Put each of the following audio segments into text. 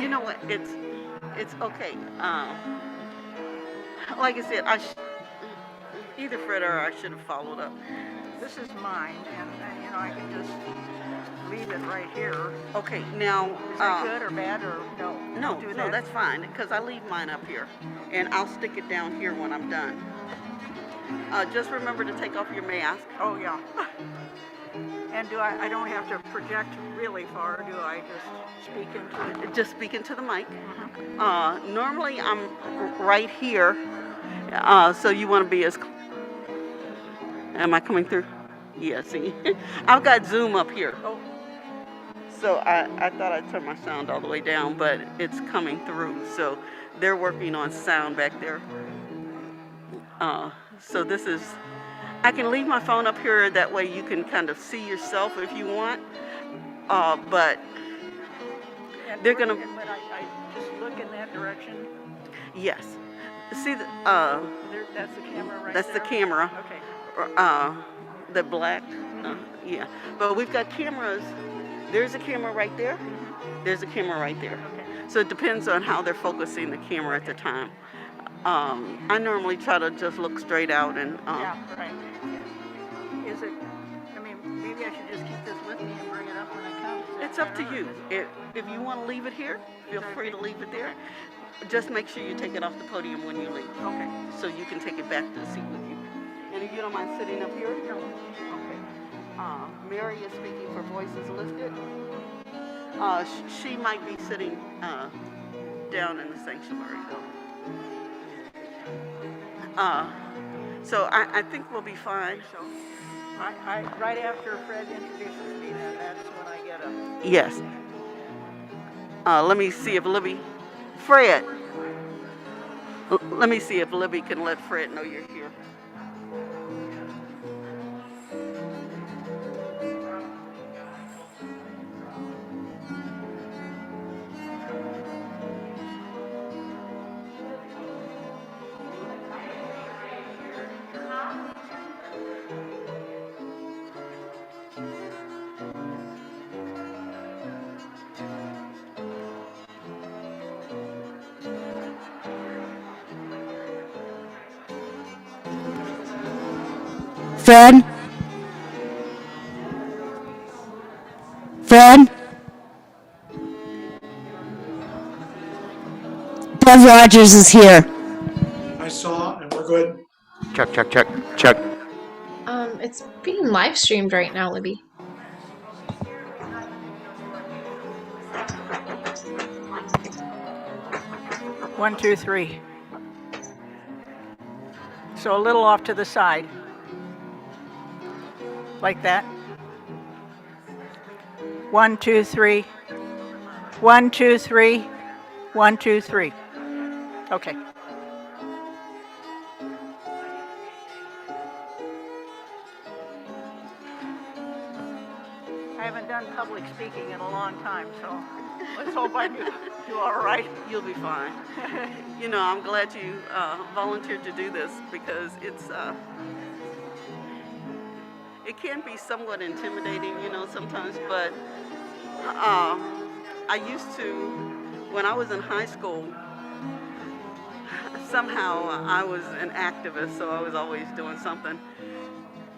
You know what? It's okay. Like I said, either Fred or I should have followed up. This is mine, and I can just leave it right here. Okay, now. Is that good or bad or no? No, no, that's fine because I leave mine up here, and I'll stick it down here when I'm done. Just remember to take off your mask. Oh yeah. And I don't have to project really far, do I? Just speak into it? Just speak into the mic. Mm-hmm. Normally I'm right here, so you want to be as. Am I coming through? Yeah, see. I've got Zoom up here. Oh. So I thought I'd turn my sound all the way down, but it's coming through. So they're working on sound back there. So this is, I can leave my phone up here, that way you can kind of see yourself if you want. But they're going to. But I just look in that direction? Yes. See, that's the camera right that's there? the camera. Okay. The black. Yeah. But we've got cameras. There's a camera right there. Mm-hmm. There's a camera right there. Okay. So it depends on how they're focusing the camera at the time. I normally try to just look straight out and. Yeah, right. Is it? I mean, maybe I should just keep this with me and bring it up when I come. It's up to you. If you want to leave it here, feel free to leave it there. Just make sure you take it off the podium when you leave. Okay. So you can take it back to the seat with you. And if you don't mind sitting up here. No. Okay. Mary is speaking for Voices Lifted. She might be sitting down in the sanctuary though. So I think we'll be fine. So I right after Fred introduces me, that's when I get a. Yes. Let me see if Fred. Let me see if Libby can let Fred know you're here. Fred? Fred? Bev Rogers is here. I saw, and we're good. Check. It's being live streamed right now, Libby. One, two, three. So a little off to the side. Like that. 1, 2, 3. 1, 2, 3. 1, 2, 3. Okay. I haven't done public speaking in a long time, so let's hope I do all right. You'll be fine. I'm glad you volunteered to do this because it can be somewhat intimidating, sometimes, but I used to, when I was in high school, somehow I was an activist, so I was always doing something.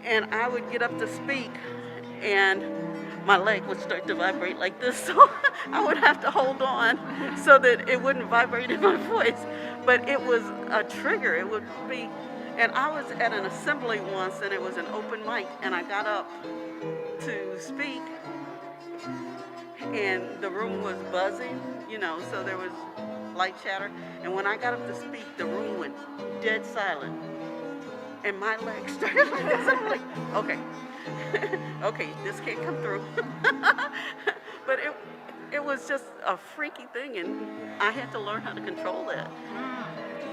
And I would get up to speak, and my leg would start to vibrate like this, so I would have to hold on so that it wouldn't vibrate in my voice. But it was a trigger. It would be, and I was at an assembly once, and it was an open mic, and I got up to speak, and the room was buzzing, so there was light chatter. And when I got up to speak, the room went dead silent, and my legs started like this. I'm like, okay. Okay, this can't come through. But it was just a freaky thing, and I had to learn how to control that.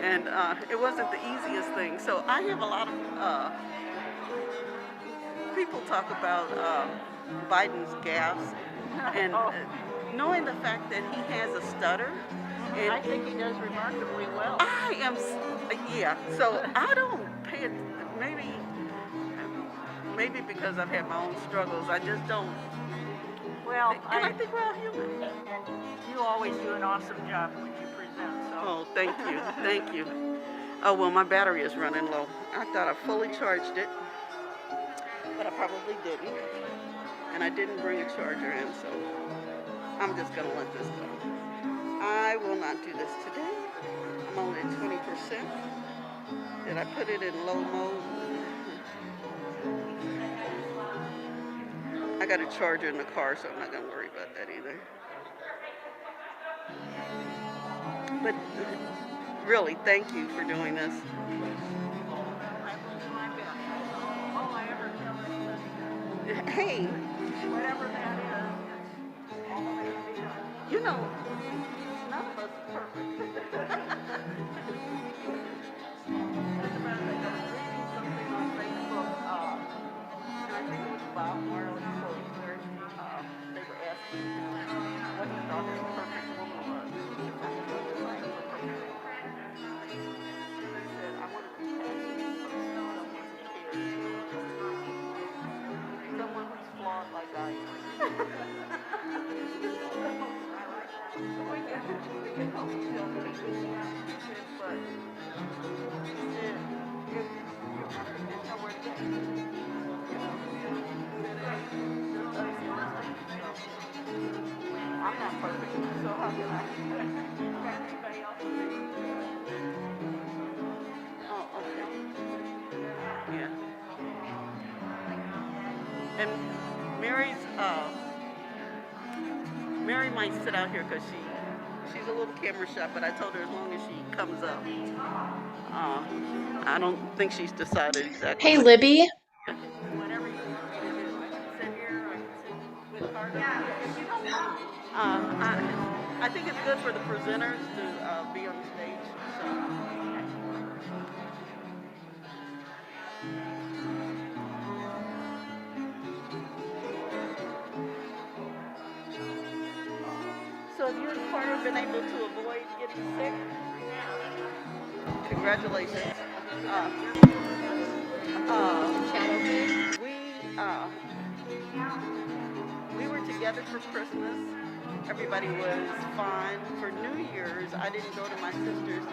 And it wasn't the easiest thing. So I have a lot of people talk about Biden's gaffes, and knowing the fact that he has a stutter. And I think he does remarkably well. So I don't pay it, maybe because I've had my own struggles, I just don't. Well, I think we're all human. And you all always do an awesome job when you present. So. Oh, thank you. Thank you. Oh, well, my battery is running low. I thought I fully charged it, but I probably didn't. And I didn't bring a charger in, so I'm just going to let this go. I will not do this today. I'm only at 20%. Did I put it in low mode? I got a charger in the car, so I'm not going to worry about that either. But really, thank you for doing this. I will do my best. All I ever tell anybody Hey, is, whatever that is, it's all that can be done. you know, none of us are perfect. As a matter of fact, I was reading something on Facebook, and I think it was Bob Marley's quote where they were asking what he thought his perfect woman was. Someone who's flawed like I am. We can help each other. But it's nowhere to go. I'm not perfect, so how can I? Anybody else? Oh, okay. Yeah. And Mary might sit out here because she's a little camera shy, but I told her as long as she comes up. I don't think she's decided exactly. Hey, Libby. Whatever you want me to do. I can sit here, I can sit with Carter. I think it's good for the presenters to be on the stage. So have you and Carter been able to avoid getting sick? Congratulations. We were together for Christmas. Everybody was fine. For New Year's, I didn't go to my sister's.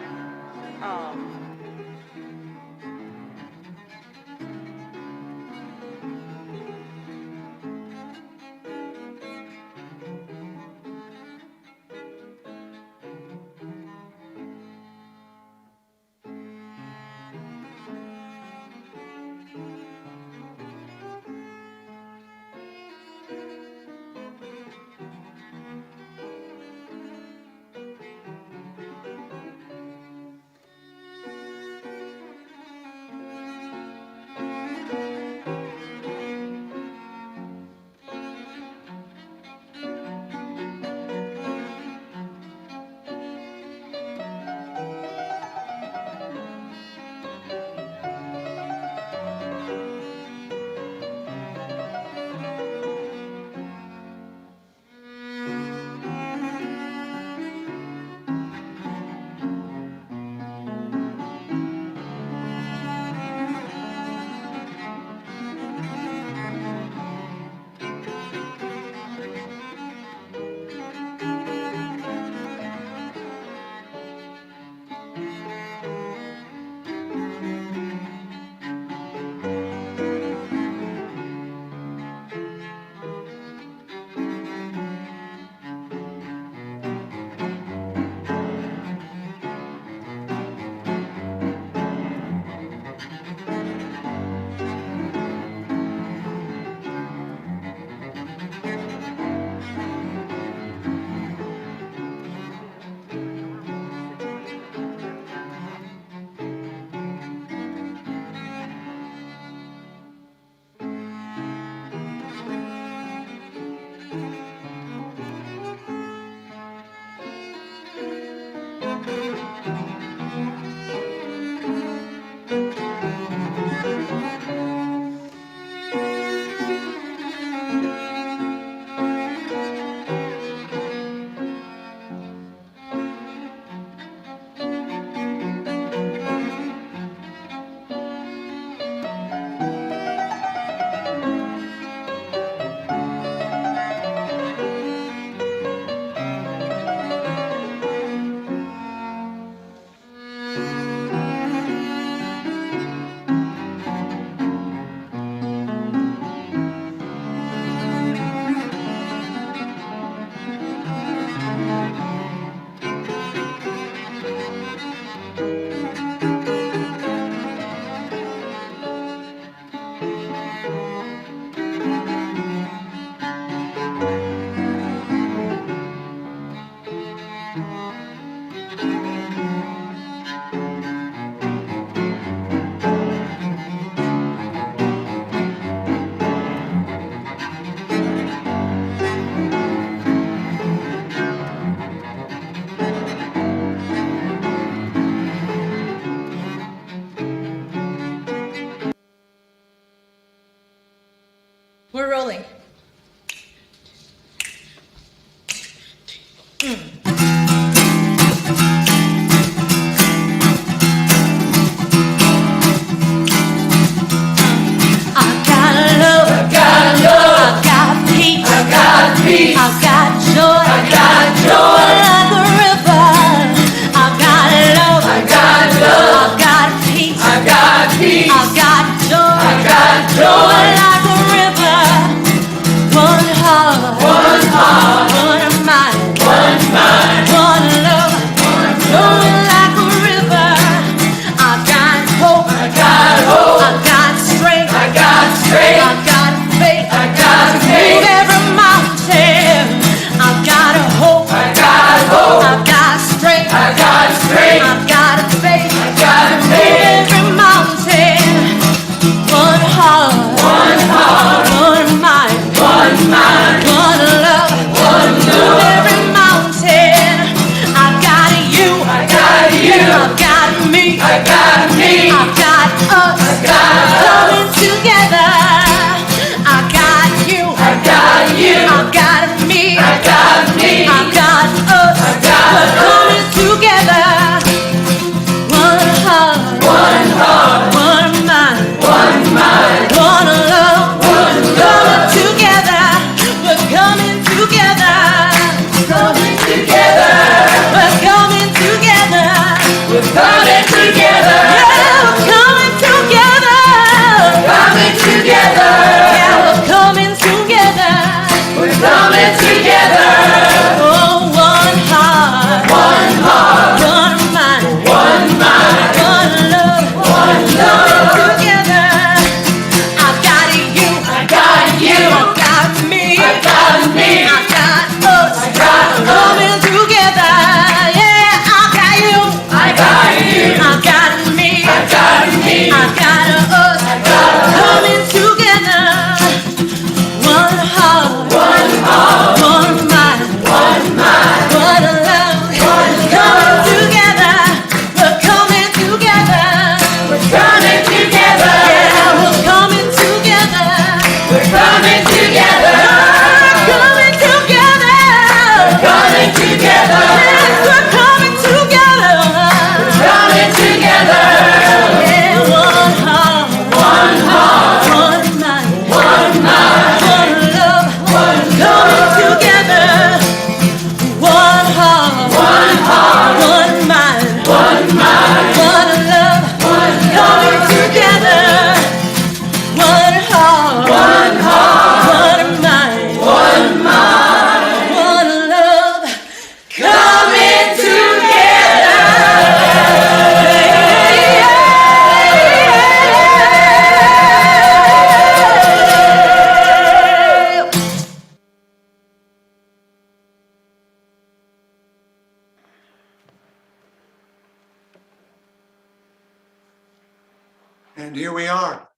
And here we are.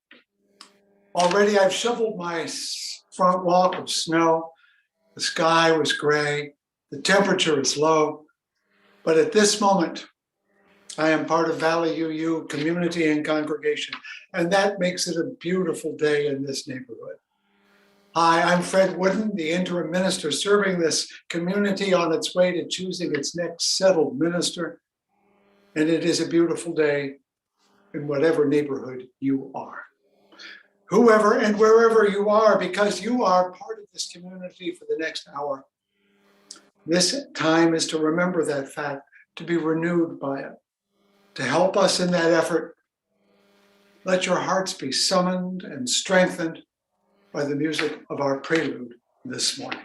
Already I've shoveled my front walk of snow. The sky was gray. The temperature is low. But at this moment, I am part of Valley UU community and congregation, and that makes it a beautiful day in this neighborhood. Hi, I'm Fred Wooden, the interim minister serving this community on its way to choosing its next settled minister. And it is a beautiful day in whatever neighborhood you are. Whoever and wherever you are, because you are part of this community for the next hour. This time is to remember that fact, to be renewed by it. To help us in that effort, let your hearts be summoned and strengthened by the music of our prelude this morning.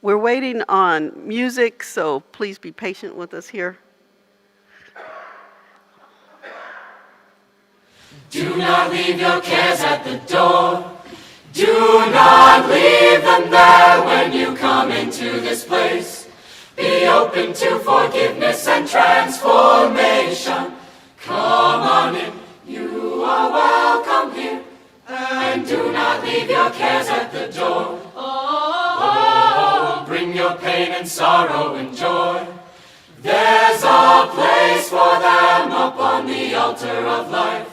We're waiting on music, so please be patient with us here. Do not leave your cares at the door. Do not leave them there when you come into this place. Be open to forgiveness and transformation. Come on in, you are welcome here. And do not leave your cares at the door. Oh, bring your pain and sorrow and joy. There's a place for them upon the altar of life.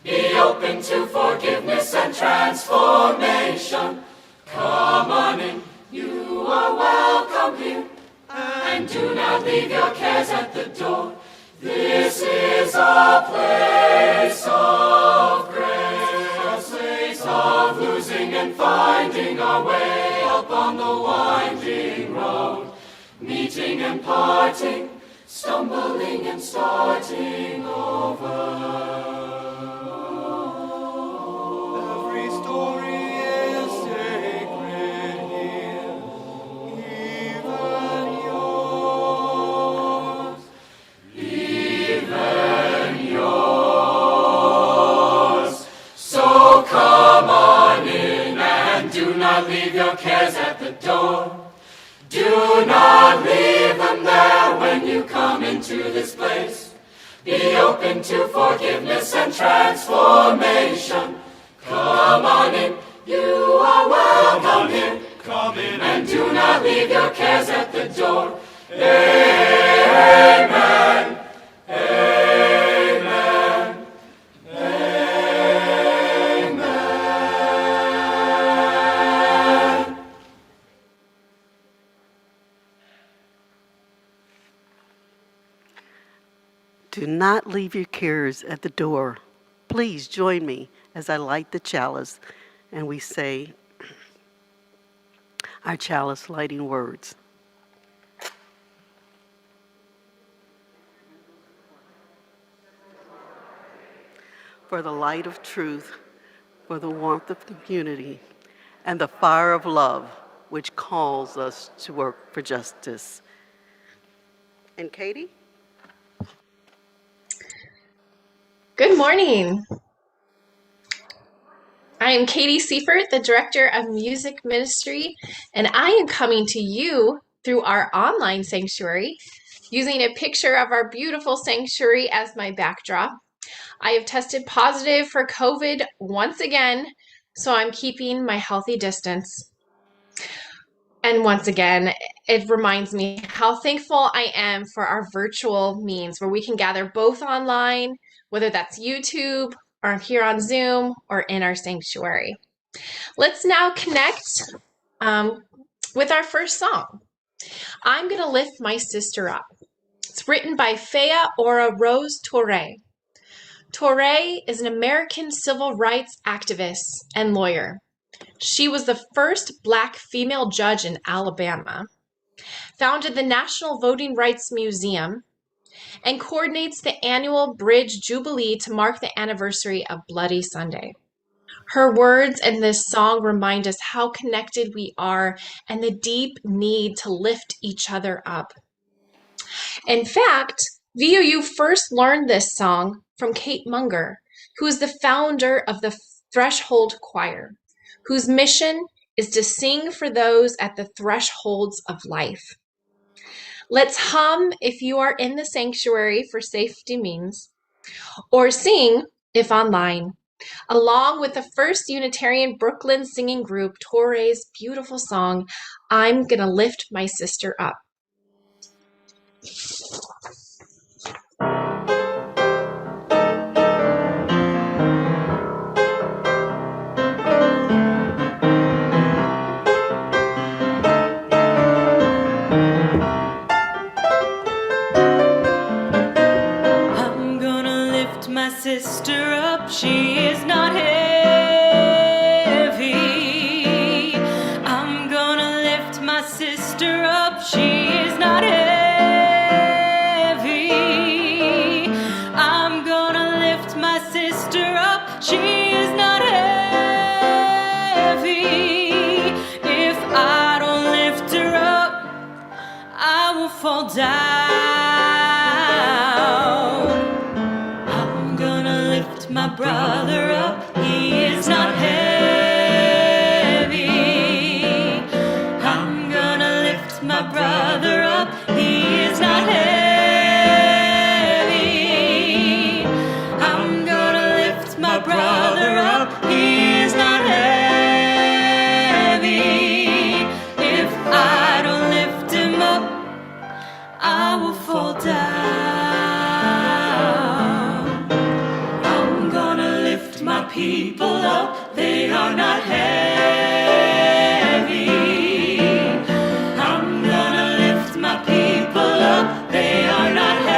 Be open to forgiveness and transformation. Come on in, you are welcome here. And do not leave your cares at the door. This is a place of grace, a place of losing and finding our way upon the winding road. Meeting and parting, stumbling and starting over. Every story is sacred here, even yours, even yours. So come on in and do not leave your cares at the door. Do not leave them there when you come into this place. Be open to forgiveness and transformation. Come on in, you are welcome here. Come in and do not leave your cares at the door. Amen. Amen. Amen. Do not leave your cares at the door. Please join me as I light the chalice and we say our chalice lighting words. For the light of truth, for the warmth of community, and the fire of love, which calls us to work for justice. And Katie? Good morning. I am Katie Seifert, the Director of Music Ministry, and I am coming to you through our online sanctuary, using a picture of our beautiful sanctuary as my backdrop. I have tested positive for COVID once again, so I'm keeping my healthy distance. And once again, it reminds me how thankful I am for our virtual means where we can gather both online, whether that's YouTube or here on Zoom or in our sanctuary. Let's now connect with our first song. I'm going to lift my sister up. It's written by Fea Ora Rose Torre. Torre is an American civil rights activist and lawyer. She was the first Black female judge in Alabama, founded the National Voting Rights Museum, and coordinates the annual Bridge Jubilee to mark the anniversary of Bloody Sunday. Her words in this song remind us how connected we are and the deep need to lift each other up. In fact, VOU first learned this song from Kate Munger, who is the founder of the Threshold Choir, whose mission is to sing for those at the thresholds of life. Let's hum if you are in the sanctuary for safety means, or sing if online, along with the First Unitarian Brooklyn singing group Torre's beautiful song, I'm Gonna Lift My Sister Up. Sister up, she is not heavy. I'm gonna lift my sister up, she is not heavy. I'm gonna lift my sister up, she is not heavy. If I don't lift her up, I will fall down. My brother up, he is not heavy. I'm gonna lift my brother up, he is not heavy. I'm gonna lift my brother up, he is not heavy. If I don't lift him up, I will fall down. My people up, they are not heavy. I'm gonna lift my people up, they are not heavy.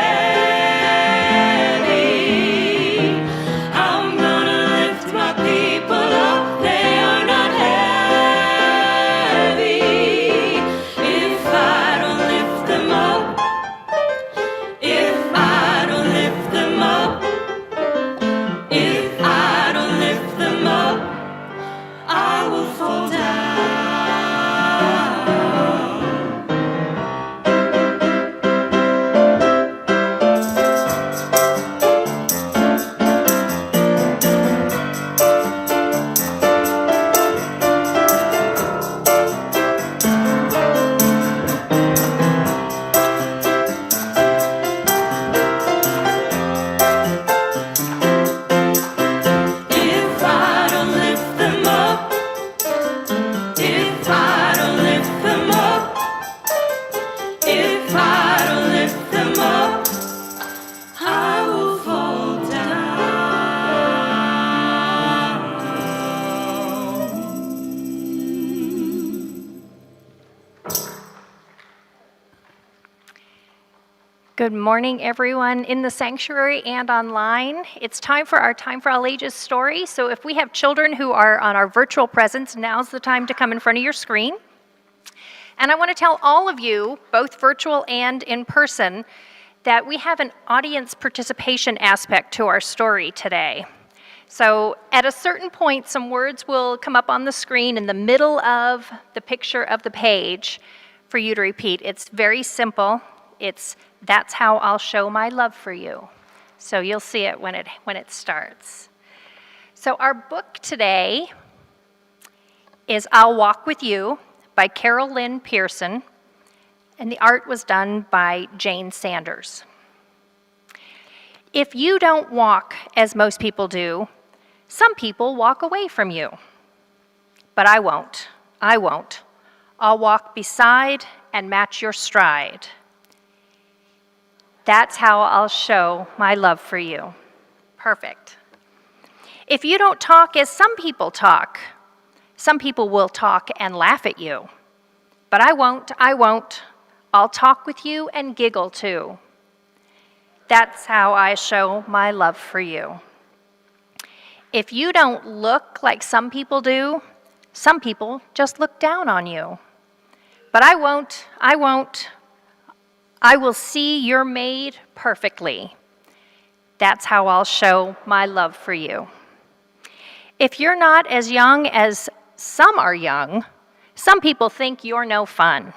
I'm gonna lift my people up, they are not heavy. If I don't lift them up, if I don't lift them up, if I don't lift them up, I will fall down. Good morning, everyone in the sanctuary and online. It's time for our Time for All Ages story. So if we have children who are on our virtual presence, now's the time to come in front of your screen. And I want to tell all of you, both virtual and in person, that we have an audience participation aspect to our story today. So at a certain point, some words will come up on the screen in the middle of the picture of the page for you to repeat. It's very simple. It's, "That's how I'll show my love for you." So you'll see it when it starts. So our book today is "I'll Walk With You" by Carol Lynn Pearson, and the art was done by Jane Sanders. If you don't walk as most people do, some people walk away from you. But I won't. I won't. I'll walk beside and match your stride. That's how I'll show my love for you. Perfect. If you don't talk as some people talk, some people will talk and laugh at you. But I won't. I won't. I'll talk with you and giggle too. That's how I show my love for you. If you don't look like some people do, some people just look down on you. But I won't. I won't. I will see you're made perfectly. That's how I'll show my love for you. If you're not as young as some are young, some people think you're no fun.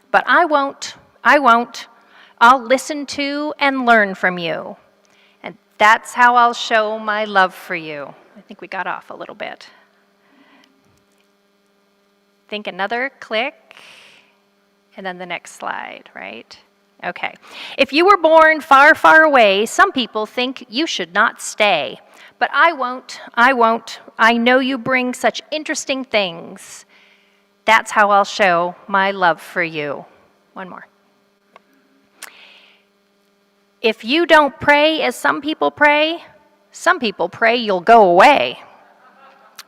But I won't. I won't. I'll listen to and learn from you. And that's how I'll show my love for you. I think we got off a little bit. Think another click, and then the next slide, right? Okay. If you were born far, far away, some people think you should not stay. But I won't. I won't. I know you bring such interesting things. That's how I'll show my love for you. One more. If you don't pray as some people pray you'll go away.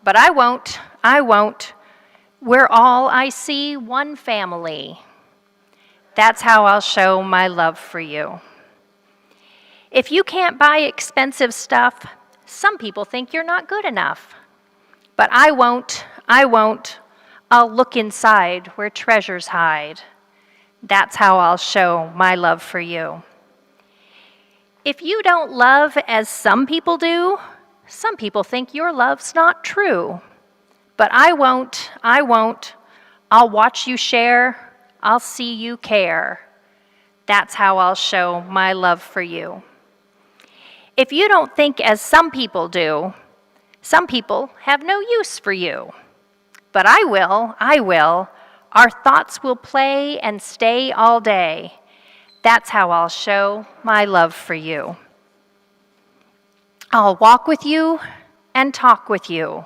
But I won't. I won't. We're all, I see, one family. That's how I'll show my love for you. If you can't buy expensive stuff, some people think you're not good enough. But I won't. I won't. I'll look inside where treasures hide. That's how I'll show my love for you. If you don't love as some people do, some people think your love's not true. But I won't. I won't. I'll watch you share. I'll see you care. That's how I'll show my love for you. If you don't think as some people do, some people have no use for you. But I will. I will. Our thoughts will play and stay all day. That's how I'll show my love for you. I'll walk with you and talk with you.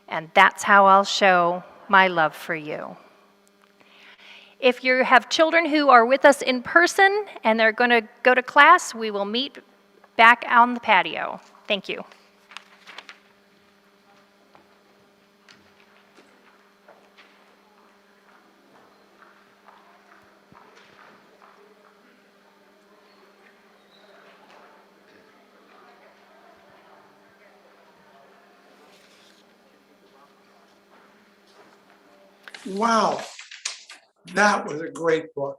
And that's how I'll show my love for you. If you have children who are with us in person and they're going to go to class, we will meet back on the patio. Thank you. Wow, that was a great book.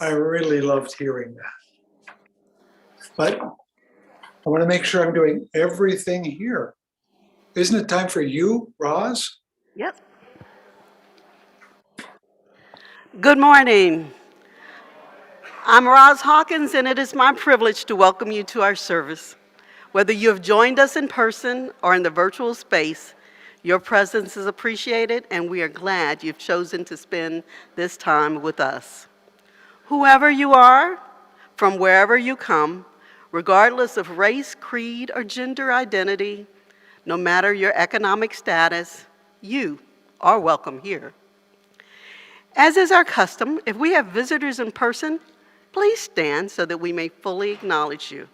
I really loved hearing that. But I want to make sure I'm doing everything here. Isn't it time for you, Roz? Yep. Good morning. I'm Roz Hawkins, and it is my privilege to welcome you to our service. Whether you have joined us in person or in the virtual space, your presence is appreciated, and we are glad you've chosen to spend this time with us. Whoever you are, from wherever you come, regardless of race, creed, or gender identity, no matter your economic status, you are welcome here. As is our custom, if we have visitors in person, please stand so that we may fully acknowledge you.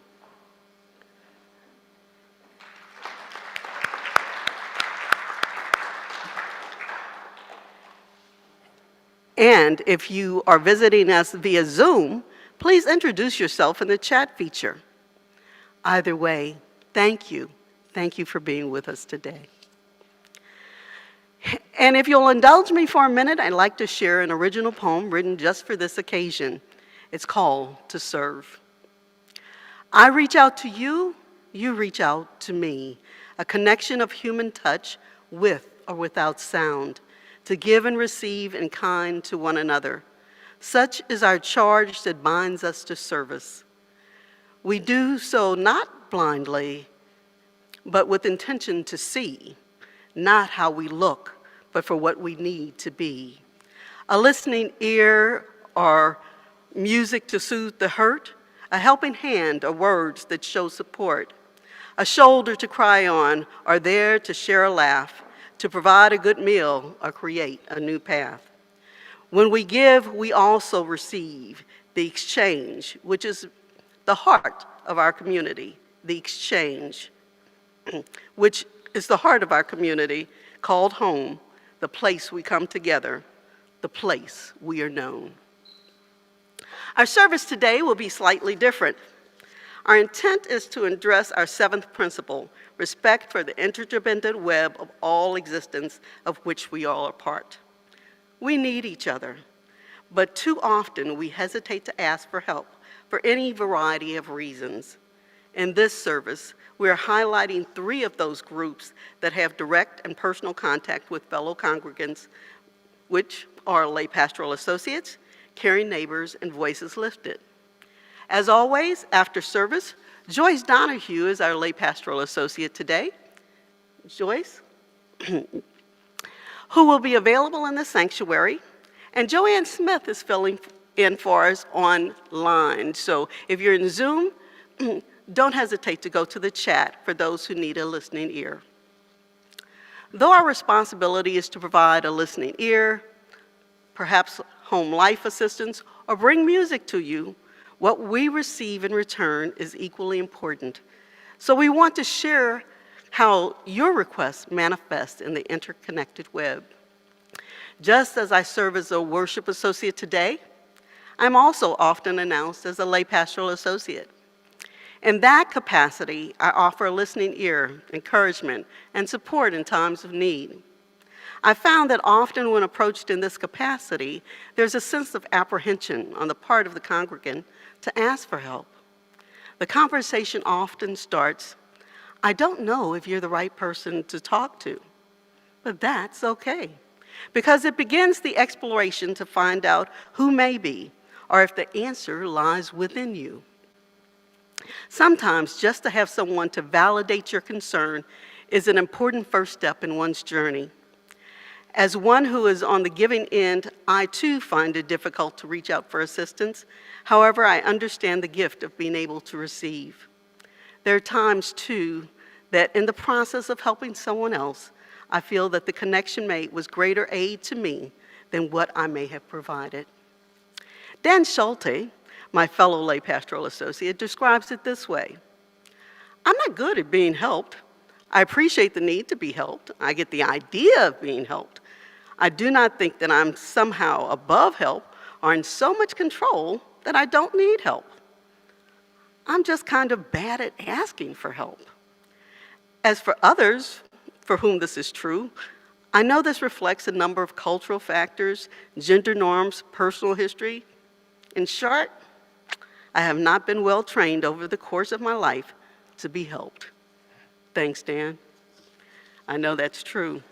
And if you are visiting us via Zoom, please introduce yourself in the chat feature. Either way, thank you. Thank you for being with us today. And if you'll indulge me for a minute, I'd like to share an original poem written just for this occasion. It's called "To Serve." I reach out to you, you reach out to me, a connection of human touch with or without sound, to give and receive in kind to one another. Such is our charge that binds us to service. We do so not blindly, but with intention to see, not how we look, but for what we need to be. A listening ear or music to soothe the hurt, a helping hand or words that show support, a shoulder to cry on or there to share a laugh, to provide a good meal or create a new path. When we give, we also receive the exchange, which is the heart of our community, the exchange, which is the heart of our community called home, the place we come together, the place we are known. Our service today will be slightly different. Our intent is to address our seventh principle, respect for the interdependent web of all existence of which we all are part. We need each other, but too often we hesitate to ask for help for any variety of reasons. In this service, we are highlighting 3 of those groups that have direct and personal contact with fellow congregants, which are lay pastoral associates, caring neighbors, and voices lifted. As always, after service, Joyce Donahue is our lay pastoral associate today. Joyce, who will be available in the sanctuary, and Joanne Smith is filling in for us online. So if you're in Zoom, don't hesitate to go to the chat for those who need a listening ear. Though our responsibility is to provide a listening ear, perhaps home life assistance, or bring music to you, what we receive in return is equally important. So we want to share how your requests manifest in the interconnected web. Just as I serve as a worship associate today, I'm also often announced as a lay pastoral associate. In that capacity, I offer a listening ear, encouragement, and support in times of need. I found that often when approached in this capacity, there's a sense of apprehension on the part of the congregant to ask for help. The conversation often starts, "I don't know if you're the right person to talk to," but that's okay, because it begins the exploration to find out who may be, or if the answer lies within you. Sometimes just to have someone to validate your concern is an important first step in one's journey. As one who is on the giving end, I too find it difficult to reach out for assistance. However, I understand the gift of being able to receive. There are times too that in the process of helping someone else, I feel that the connection made was greater aid to me than what I may have provided. Dan Schulte, my fellow lay pastoral associate, describes it this way: "I'm not good at being helped. I appreciate the need to be helped. I get the idea of being helped. I do not think that I'm somehow above help or in so much control that I don't need help. I'm just kind of bad at asking for help." As for others for whom this is true, I know this reflects a number of cultural factors, gender norms, personal history. In short, I have not been well trained over the course of my life to be helped. Thanks, Dan. I know that's true.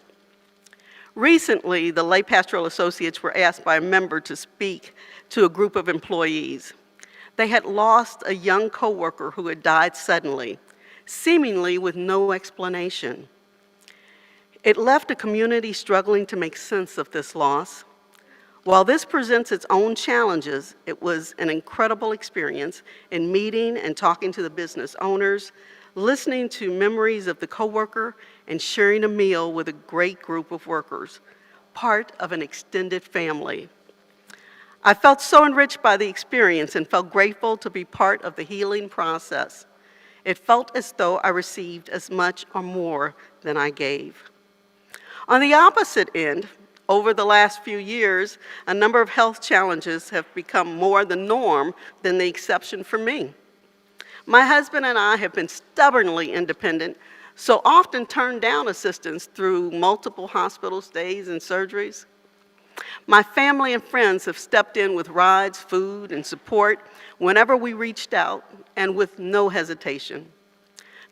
Recently, the lay pastoral associates were asked by a member to speak to a group of employees. They had lost a young coworker who had died suddenly, seemingly with no explanation. It left a community struggling to make sense of this loss. While this presents its own challenges, it was an incredible experience in meeting and talking to the business owners, listening to memories of the coworker, and sharing a meal with a great group of workers, part of an extended family. I felt so enriched by the experience and felt grateful to be part of the healing process. It felt as though I received as much or more than I gave. On the opposite end, over the last few years, a number of health challenges have become more the norm than the exception for me. My husband and I have been stubbornly independent, so often turned down assistance through multiple hospital stays and surgeries. My family and friends have stepped in with rides, food, and support whenever we reached out, and with no hesitation.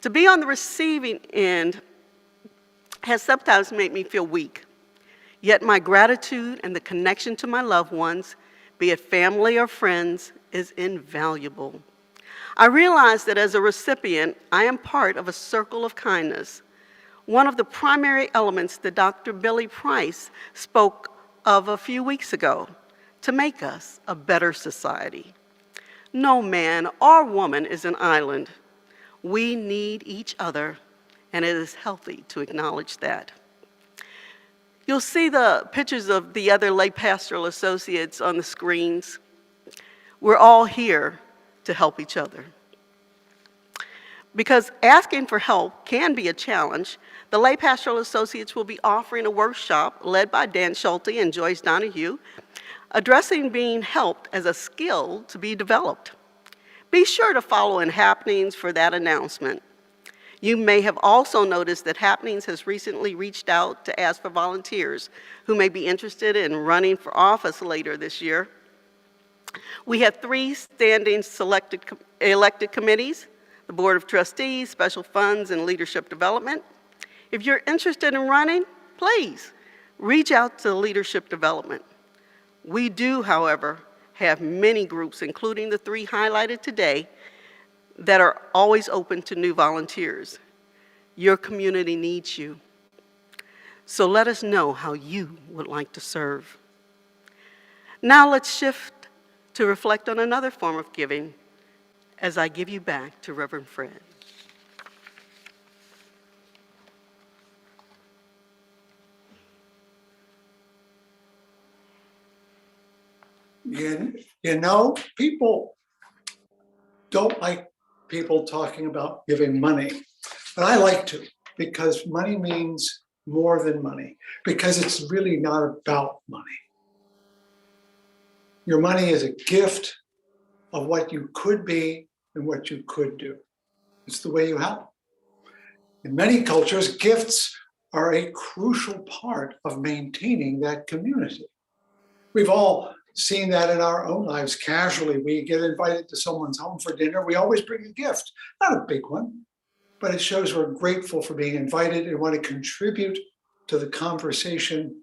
To be on the receiving end has sometimes made me feel weak. Yet my gratitude and the connection to my loved ones, be it family or friends, is invaluable. I realize that as a recipient, I am part of a circle of kindness, one of the primary elements that Dr. Billy Price spoke of a few weeks ago, to make us a better society. No man or woman is an island. We need each other, and it is healthy to acknowledge that. You'll see the pictures of the other lay pastoral associates on the screens. We're all here to help each other. Because asking for help can be a challenge, the lay pastoral associates will be offering a workshop led by Dan Schulte and Joyce Donahue, addressing being helped as a skill to be developed. Be sure to follow in Happenings for that announcement. You may have also noticed that Happenings has recently reached out to ask for volunteers who may be interested in running for office later this year. We have 3 standing elected committees: the Board of Trustees, Special Funds, and Leadership Development. If you're interested in running, please reach out to Leadership Development. We do, however, have many groups, including the 3 highlighted today, that are always open to new volunteers. Your community needs you. So let us know how you would like to serve. Now let's shift to reflect on another form of giving as I give you back to Reverend Fred. You know, people don't like people talking about giving money, but I like to, because money means more than money, because it's really not about money. Your money is a gift of what you could be and what you could do. It's the way you help. In many cultures, gifts are a crucial part of maintaining that community. We've all seen that in our own lives. Casually, we get invited to someone's home for dinner. We always bring a gift, not a big one, but it shows we're grateful for being invited and want to contribute to the conversation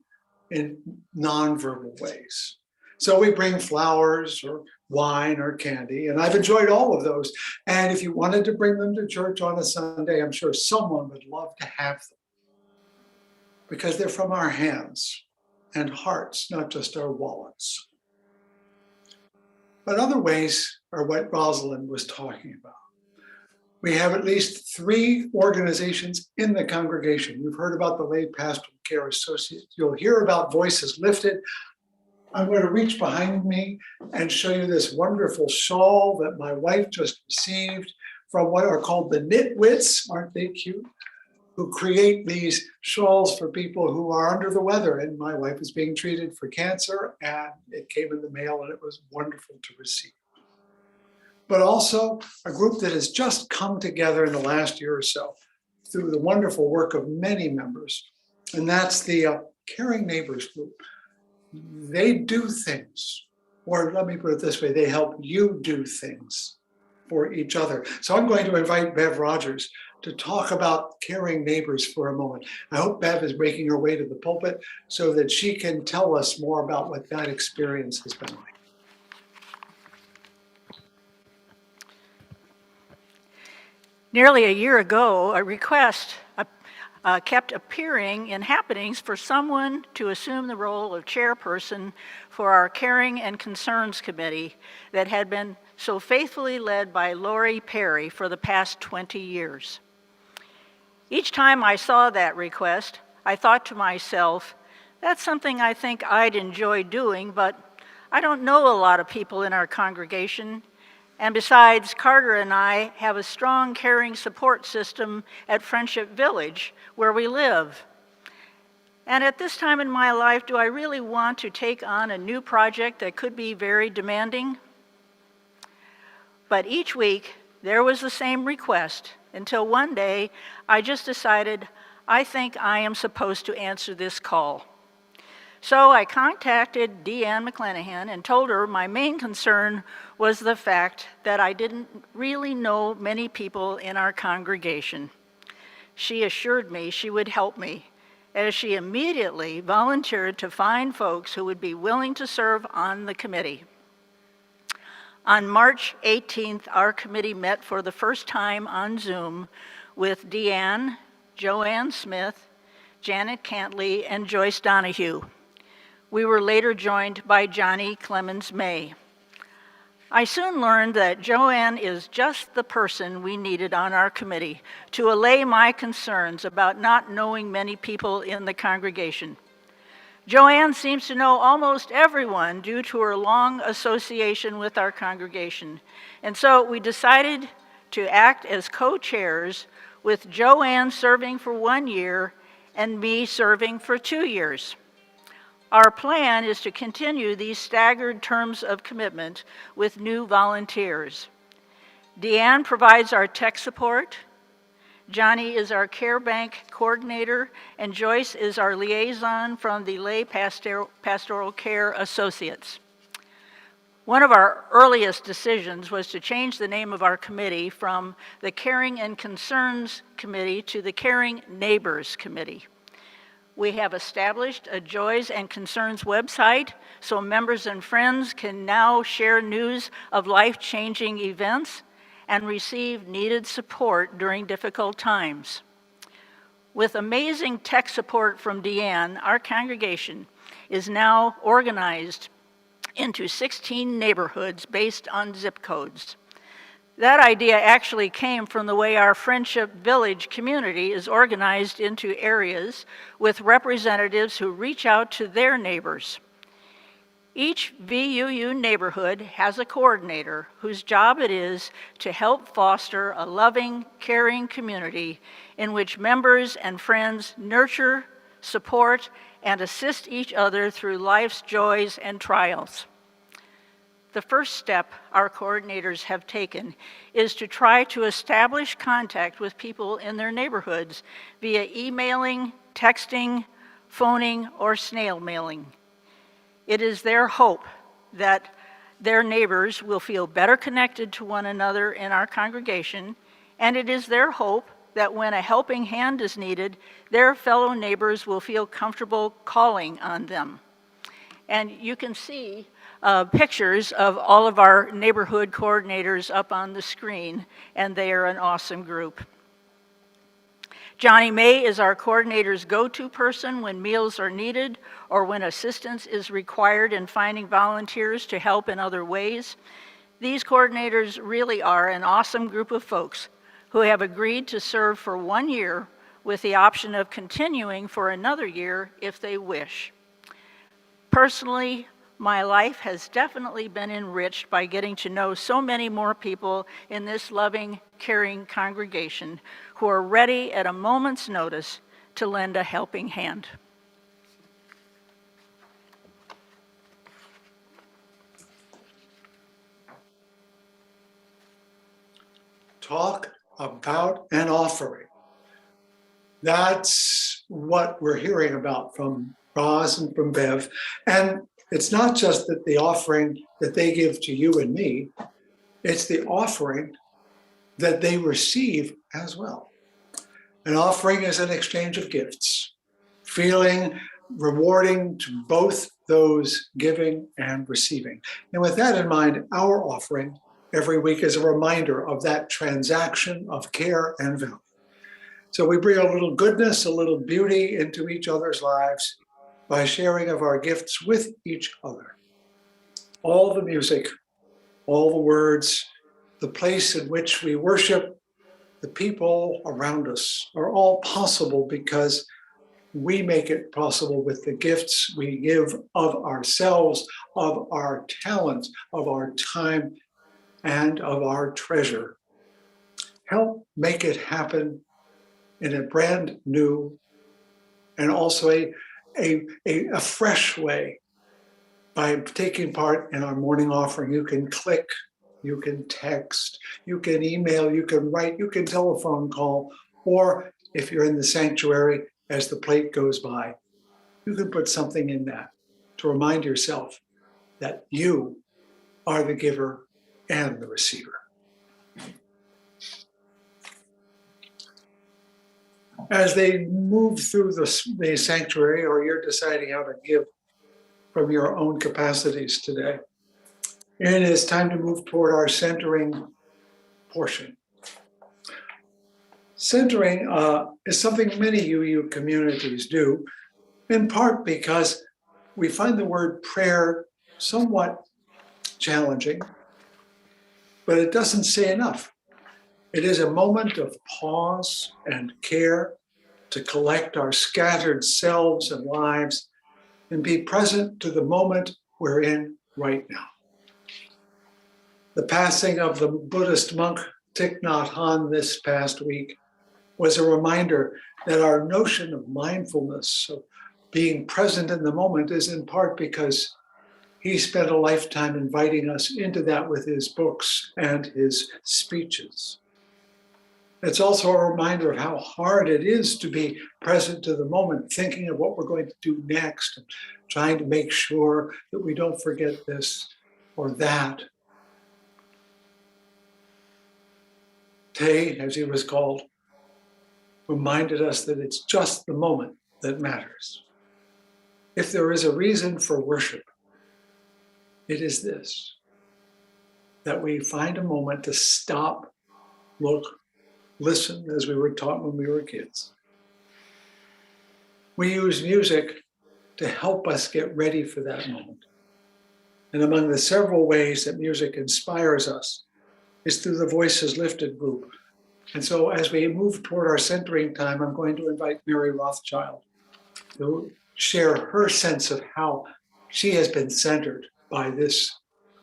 in nonverbal ways. So we bring flowers or wine or candy, and I've enjoyed all of those. And if you wanted to bring them to church on a Sunday, I'm sure someone would love to have them, because they're from our hands and hearts, not just our wallets. But other ways are what Rosalind was talking about. We have at least 3 organizations in the congregation. You've heard about the Lay Pastoral Care Associates. You'll hear about Voices Lifted. I'm going to reach behind me and show you this wonderful shawl that my wife just received from what are called the Knitwits, aren't they cute? Who create these shawls for people who are under the weather. And my wife is being treated for cancer, and it came in the mail, and it was wonderful to receive. But also a group that has just come together in the last year or so through the wonderful work of many members, and that's the Caring Neighbors group. They do things, or let me put it this way, they help you do things for each other. So I'm going to invite Bev Rogers to talk about Caring Neighbors for a moment. I hope Bev is making her way to the pulpit so that she can tell us more about what that experience has been like. Nearly a year ago, a request kept appearing in Happenings for someone to assume the role of chairperson for our Caring and Concerns Committee that had been so faithfully led by Lori Perry for the past 20 years. Each time I saw that request, I thought to myself, that's something I think I'd enjoy doing, but I don't know a lot of people in our congregation. And besides, Carter and I have a strong caring support system at Friendship Village, where we live. And at this time in my life, do I really want to take on a new project that could be very demanding? But each week, there was the same request, until one day, I just decided, I think I am supposed to answer this call. So I contacted Deanne McClanahan and told her my main concern was the fact that I didn't really know many people in our congregation. She assured me she would help me, as she immediately volunteered to find folks who would be willing to serve on the committee. On March 18th, our committee met for the first time on Zoom with Deanne, Joanne Smith, Janet Cantley, and Joyce Donahue. We were later joined by Johnny Clemens May. I soon learned that Joanne is just the person we needed on our committee to allay my concerns about not knowing many people in the congregation. Joanne seems to know almost everyone due to her long association with our congregation, and so we decided to act as co-chairs, with Joanne serving for 1 year and me serving for 2 years. Our plan is to continue these staggered terms of commitment with new volunteers. Deanne provides our tech support, Johnny is our care bank coordinator, and Joyce is our liaison from the Lay Pastoral Care Associates. One of our earliest decisions was to change the name of our committee from the Caring and Concerns Committee to the Caring Neighbors Committee. We have established a Joys and Concerns website so members and friends can now share news of life-changing events and receive needed support during difficult times. With amazing tech support from Deanne, our congregation is now organized into 16 neighborhoods based on zip codes. That idea actually came from the way our Friendship Village community is organized into areas with representatives who reach out to their neighbors. Each VUU neighborhood has a coordinator whose job it is to help foster a loving, caring community in which members and friends nurture, support, and assist each other through life's joys and trials. The first step our coordinators have taken is to try to establish contact with people in their neighborhoods via emailing, texting, phoning, or snail mailing. It is their hope that their neighbors will feel better connected to one another in our congregation, and it is their hope that when a helping hand is needed, their fellow neighbors will feel comfortable calling on them. And you can see pictures of all of our neighborhood coordinators up on the screen, and they are an awesome group. Johnny May is our coordinator's go-to person when meals are needed or when assistance is required in finding volunteers to help in other ways. These coordinators really are an awesome group of folks who have agreed to serve for 1 year with the option of continuing for another year if they wish. Personally, my life has definitely been enriched by getting to know so many more people in this loving, caring congregation who are ready at a moment's notice to lend a helping hand. Talk about an offering. That's what we're hearing about from Roz and from Bev. And it's not just that the offering that they give to you and me, it's the offering that they receive as well. An offering is an exchange of gifts, feeling rewarding to both those giving and receiving. And with that in mind, our offering every week is a reminder of that transaction of care and value. So we bring a little goodness, a little beauty into each other's lives by sharing of our gifts with each other. All the music, all the words, the place in which we worship, the people around us are all possible because we make it possible with the gifts we give of ourselves, of our talent, of our time, and of our treasure. Help make it happen in a brand new and also a fresh way by taking part in our morning offering. You can click, you can text, you can email, you can write, you can telephone call, or if you're in the sanctuary as the plate goes by, you can put something in that to remind yourself that you are the giver and the receiver. As they move through the sanctuary, or you're deciding how to give from your own capacities today, it is time to move toward our centering portion. Centering is something many UU communities do, in part because we find the word prayer somewhat challenging, but it doesn't say enough. It is a moment of pause and care to collect our scattered selves and lives and be present to the moment we're in right now. The passing of the Buddhist monk Thich Nhat Hanh this past week was a reminder that our notion of mindfulness, of being present in the moment, is in part because he spent a lifetime inviting us into that with his books and his speeches. It's also a reminder of how hard it is to be present to the moment, thinking of what we're going to do next, and trying to make sure that we don't forget this or that. Tay, as he was called, reminded us that it's just the moment that matters. If there is a reason for worship, it is this, that we find a moment to stop, look, listen, as we were taught when we were kids. We use music to help us get ready for that moment. And among the several ways that music inspires us is through the Voices Lifted group. And so as we move toward our centering time, I'm going to invite Mary Rothschild to share her sense of how she has been centered by this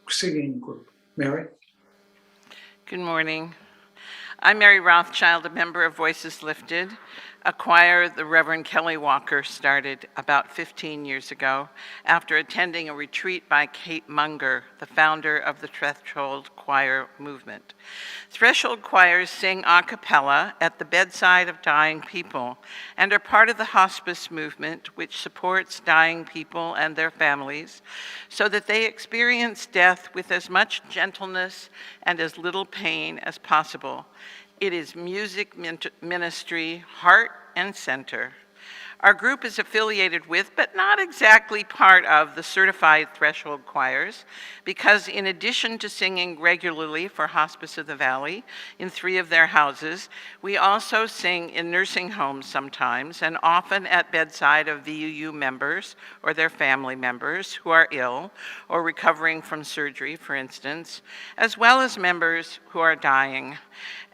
singing group. Mary? Good morning. I'm Mary Rothschild, a member of Voices Lifted, a choir the Reverend Kelly Walker started about 15 years ago after attending a retreat by Kate Munger, the founder of the Threshold Choir movement. Threshold choirs sing a cappella at the bedside of dying people and are part of the hospice movement, which supports dying people and their families so that they experience death with as much gentleness and as little pain as possible. It is music ministry, heart and center. Our group is affiliated with, but not exactly part of, the certified Threshold choirs, because in addition to singing regularly for Hospice of the Valley in 3 of their houses, we also sing in nursing homes sometimes, and often at bedside of VUU members or their family members who are ill or recovering from surgery, for instance, as well as members who are dying.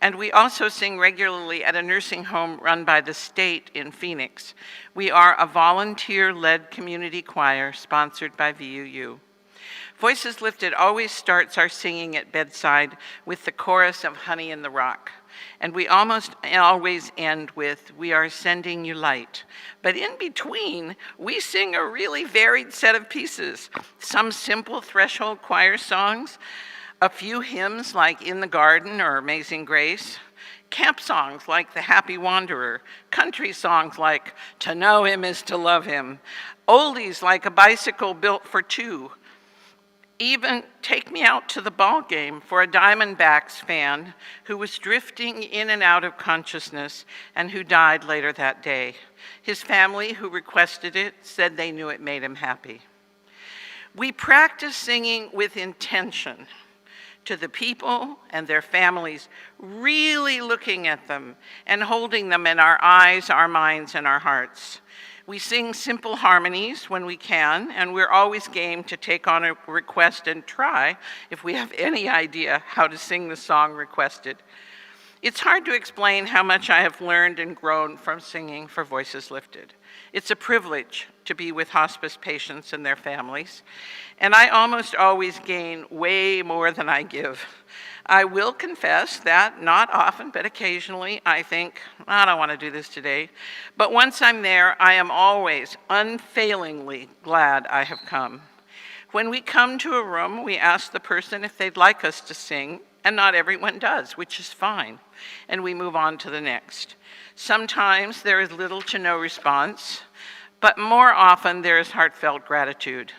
And we also sing regularly at a nursing home run by the state in Phoenix. We are a volunteer-led community choir sponsored by VUU. Voices Lifted always starts our singing at bedside with the chorus of Honey in the Rock. And we almost always end with, "We are sending you light." But in between, we sing a really varied set of pieces. Some simple Threshold choir songs, a few hymns like In the Garden or Amazing Grace, camp songs like The Happy Wanderer, country songs like To Know Him is to Love Him, oldies like A Bicycle Built for Two, even Take Me Out to the Ball Game for a Diamondbacks fan who was drifting in and out of consciousness and who died later that day. His family, who requested it, said they knew it made him happy. We practice singing with intention, to the people and their families, really looking at them and holding them in our eyes, our minds, and our hearts. We sing simple harmonies when we can, and we're always game to take on a request and try if we have any idea how to sing the song requested. It's hard to explain how much I have learned and grown from singing for Voices Lifted. It's a privilege to be with hospice patients and their families, and I almost always gain way more than I give. I will confess that not often, but occasionally, I think, I don't want to do this today. But once I'm there, I am always unfailingly glad I have come. When we come to a room, we ask the person if they'd like us to sing, and not everyone does, which is fine, and we move on to the next. Sometimes there is little to no response, But more often, there is heartfelt gratitude.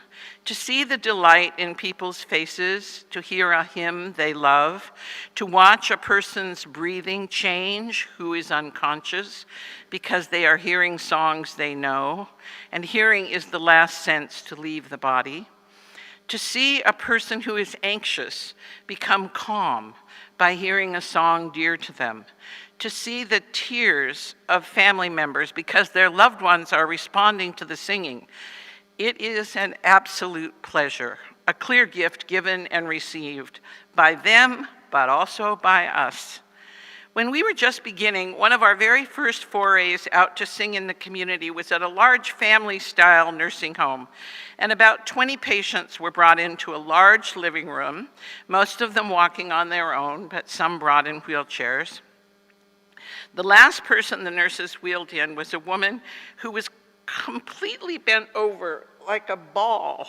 To see the delight in people's faces, to hear a hymn they love, to watch a person's breathing change who is unconscious because they are hearing songs they know, and hearing is the last sense to leave the body. To see a person who is anxious become calm by hearing a song dear to them. To see the tears of family members because their loved ones are responding to the singing. It is an absolute pleasure, a clear gift given and received by them, but also by us. When we were just beginning, one of our very first forays out to sing in the community was at a large family-style nursing home, and about 20 patients were brought into a large living room, most of them walking on their own, but some brought in wheelchairs. The last person the nurses wheeled in was a woman who was completely bent over like a ball,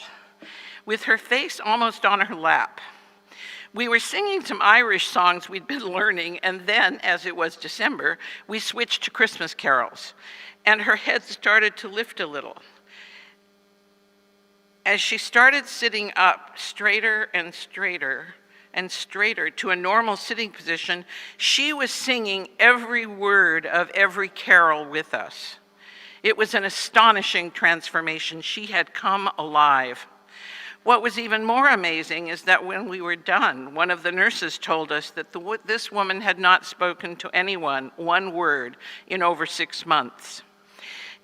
with her face almost on her lap. We were singing some Irish songs we'd been learning, and then, as it was December, we switched to Christmas carols, and her head started to lift a little. As she started sitting up straighter and straighter and straighter to a normal sitting position, she was singing every word of every carol with us. It was an astonishing transformation. She had come alive. What was even more amazing is that when we were done, one of the nurses told us that this woman had not spoken to anyone one word in over 6 months.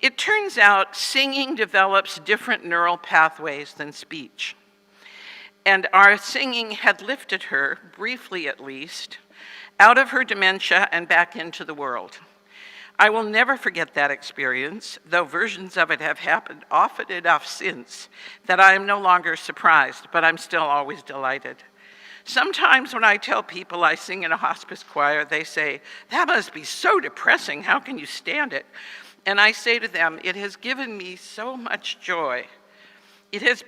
It turns out singing develops different neural pathways than speech. And our singing had lifted her, briefly at least, out of her dementia and back into the world. I will never forget that experience, though versions of it have happened often enough since that I am no longer surprised, but I'm still always delighted. Sometimes when I tell people I sing in a hospice choir, they say, "That must be so depressing, how can you stand it?" And I say to them, it has given me so much joy. It has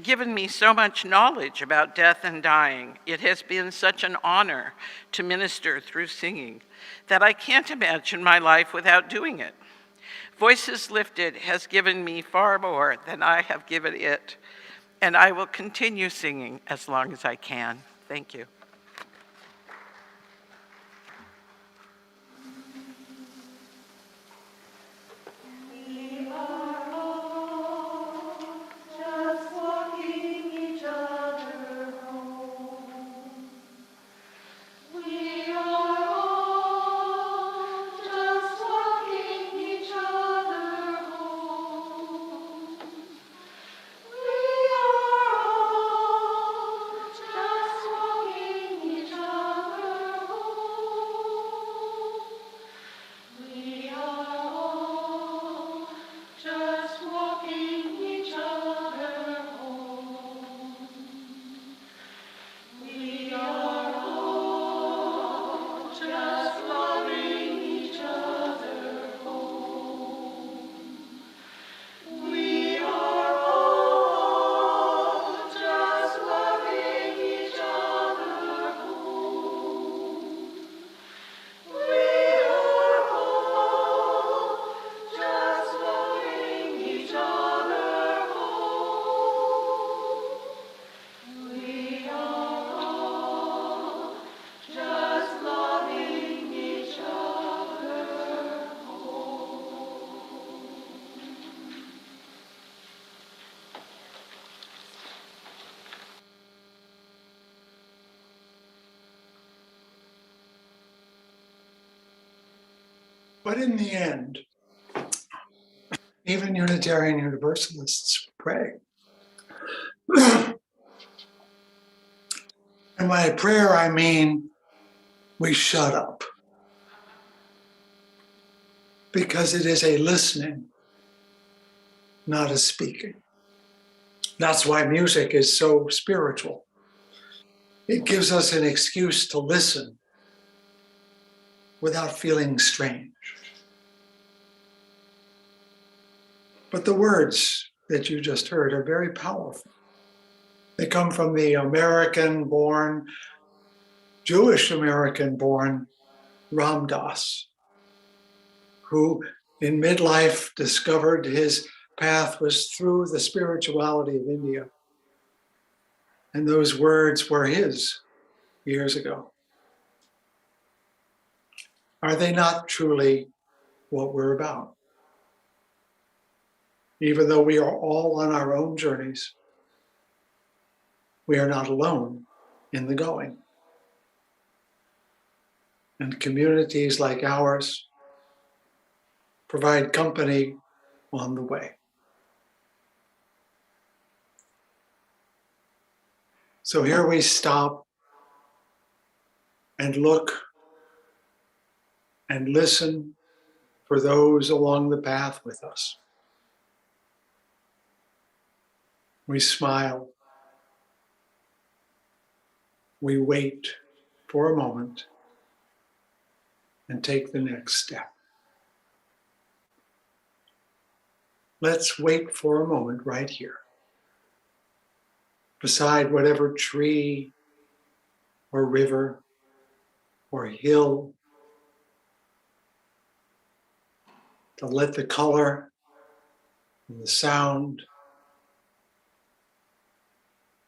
given me so much knowledge about death and dying. It has been such an honor to minister through singing that I can't imagine my life without doing it. Voices Lifted has given me far more than I have given it, and I will continue singing as long as I can. Thank you. But in the end, even Unitarian Universalists pray. And by prayer, I mean we shut up. Because it is a listening, not a speaking. That's why music is so spiritual. It gives us an excuse to listen without feeling strange. But the words that you just heard are very powerful. They come from the American-born, Jewish American-born Ram Dass, who in midlife discovered his path was through the spirituality of India. And those words were his years ago. Are they not truly what we're about? Even though we are all on our own journeys, we are not alone in the going. And communities like ours provide company on the way. So here we stop and look and listen for those along the path with us. We smile. We wait for a moment and take the next step. Let's wait for a moment right here, beside whatever tree or river or hill, to let the color and the sound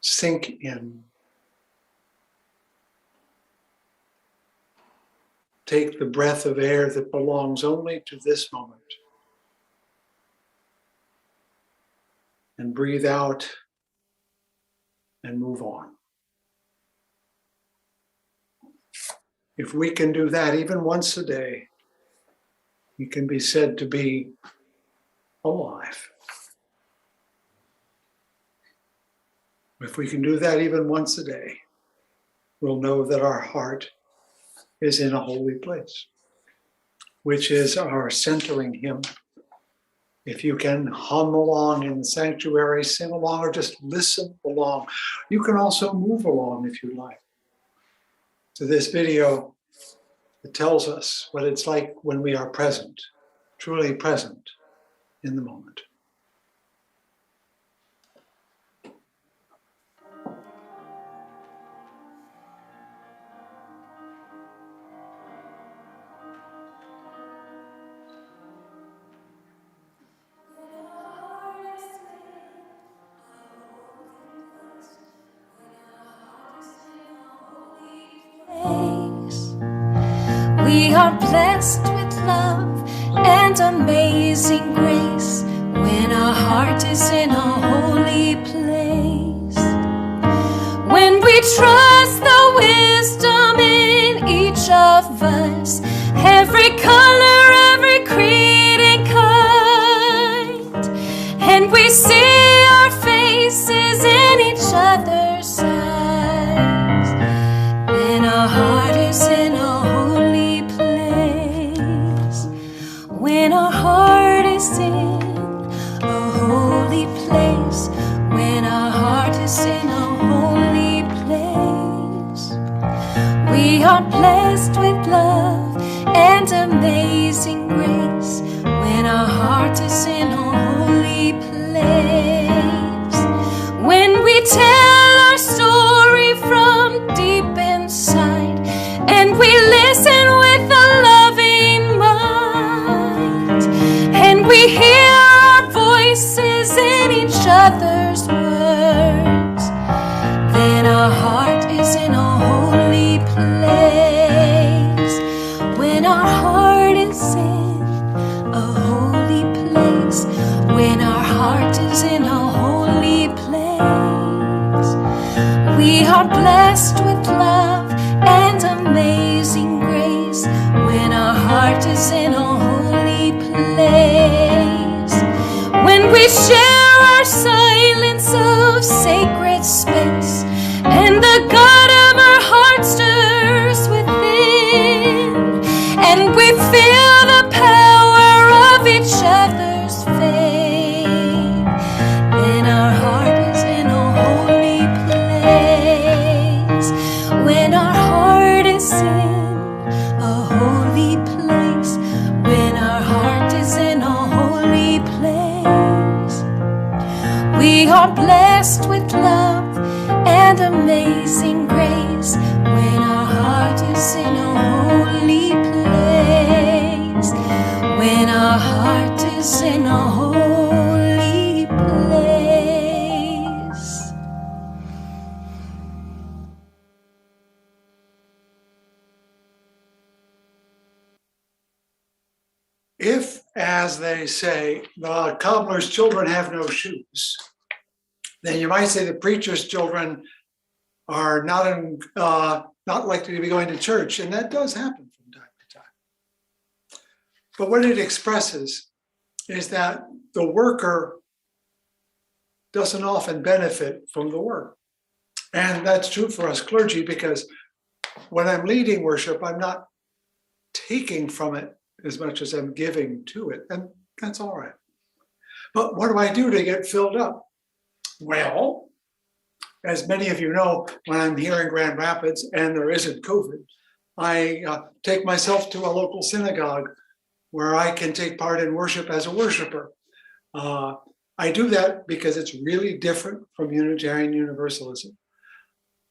sink in. Take the breath of air that belongs only to this moment and breathe out and move on. If we can do that even once a day, we can be said to be alive. If we can do that even once a day, we'll know that our heart is in a holy place, which is our centering hymn. If you can hum along in the sanctuary, sing along, or just listen along. You can also move along if you like. To this video, it tells us what it's like when we are present, truly present in the moment. We are blessed with love and amazing grace when our heart is in a holy place. When we trust the wisdom in each of us, every color, every creed and kind, and we see our faces in each other's eyes, then our heart is in a holy place. When our heart is in a holy place, when our heart is in a holy place, we are blessed with love and amazing grace. When our heart is in a holy place, when we tell our story from deep inside, and we listen with a loving mind, and we hear our voices in each other's words, then our heart is in a holy place. When our heart is in a holy place, when our heart is in a holy place, we are blessed with love and amazing grace. When our heart is in a holy place, when we share our silence of sacred space, and the God of our heart stirs within, and we feel the power of each other's faith, then our heart is in a holy place. When our heart is in a holy place, when our heart is in a holy place, we are blessed with love and amazing grace. When our heart is in a holy place, when our heart is in a holy place. If, as they say, the cobbler's children have no shoes, then you might say the preacher's children are not likely to be going to church, and that does happen from time to time. But what it expresses is that the worker doesn't often benefit from the work. And that's true for us clergy, because when I'm leading worship, I'm not taking from it as much as I'm giving to it, and that's all right. But what do I do to get filled up? Well, as many of you know, when I'm here in Grand Rapids and there isn't COVID, I take myself to a local synagogue where I can take part in worship as a worshiper. I do that because it's really different from Unitarian Universalism,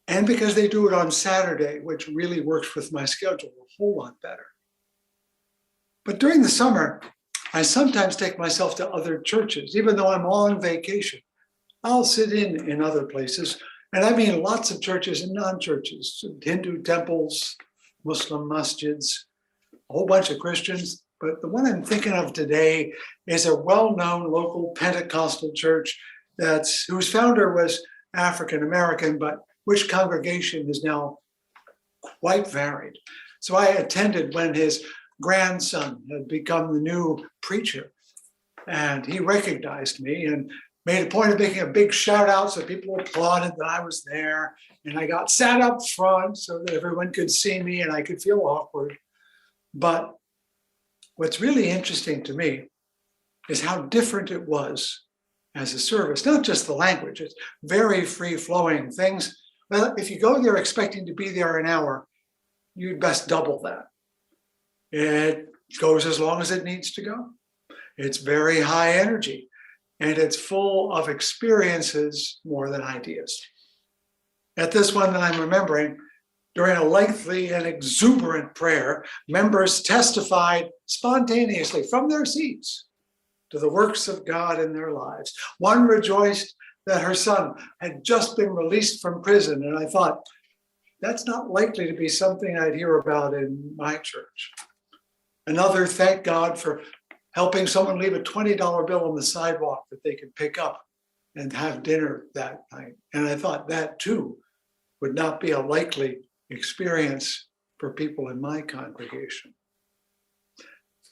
and because they do it on Saturday, which really works with my schedule a whole lot better. But during the summer, I sometimes take myself to other churches, even though I'm on vacation. I'll sit in other places, and I mean lots of churches and non-churches, Hindu temples, Muslim masjids, a whole bunch of Christians. But the one I'm thinking of today is a well-known local Pentecostal church whose founder was African American, but which congregation is now quite varied. So I attended when his grandson had become the new preacher, and he recognized me and made a point of making a big shout out so people applauded that I was there, and I got sat up front so that everyone could see me and I could feel awkward. But what's really interesting to me is how different it was as a service, not just the language. It's very free-flowing things. Well, if you go there expecting to be there an hour, you'd best double that. It goes as long as it needs to go. It's very high energy, and it's full of experiences more than ideas. At this one that I'm remembering, during a lengthy and exuberant prayer, members testified spontaneously from their seats to the works of God in their lives. One rejoiced that her son had just been released from prison, and I thought, that's not likely to be something I'd hear about in my church. Another thanked God for helping someone leave a $20 bill on the sidewalk that they could pick up and have dinner that night. And I thought that too would not be a likely experience for people in my congregation.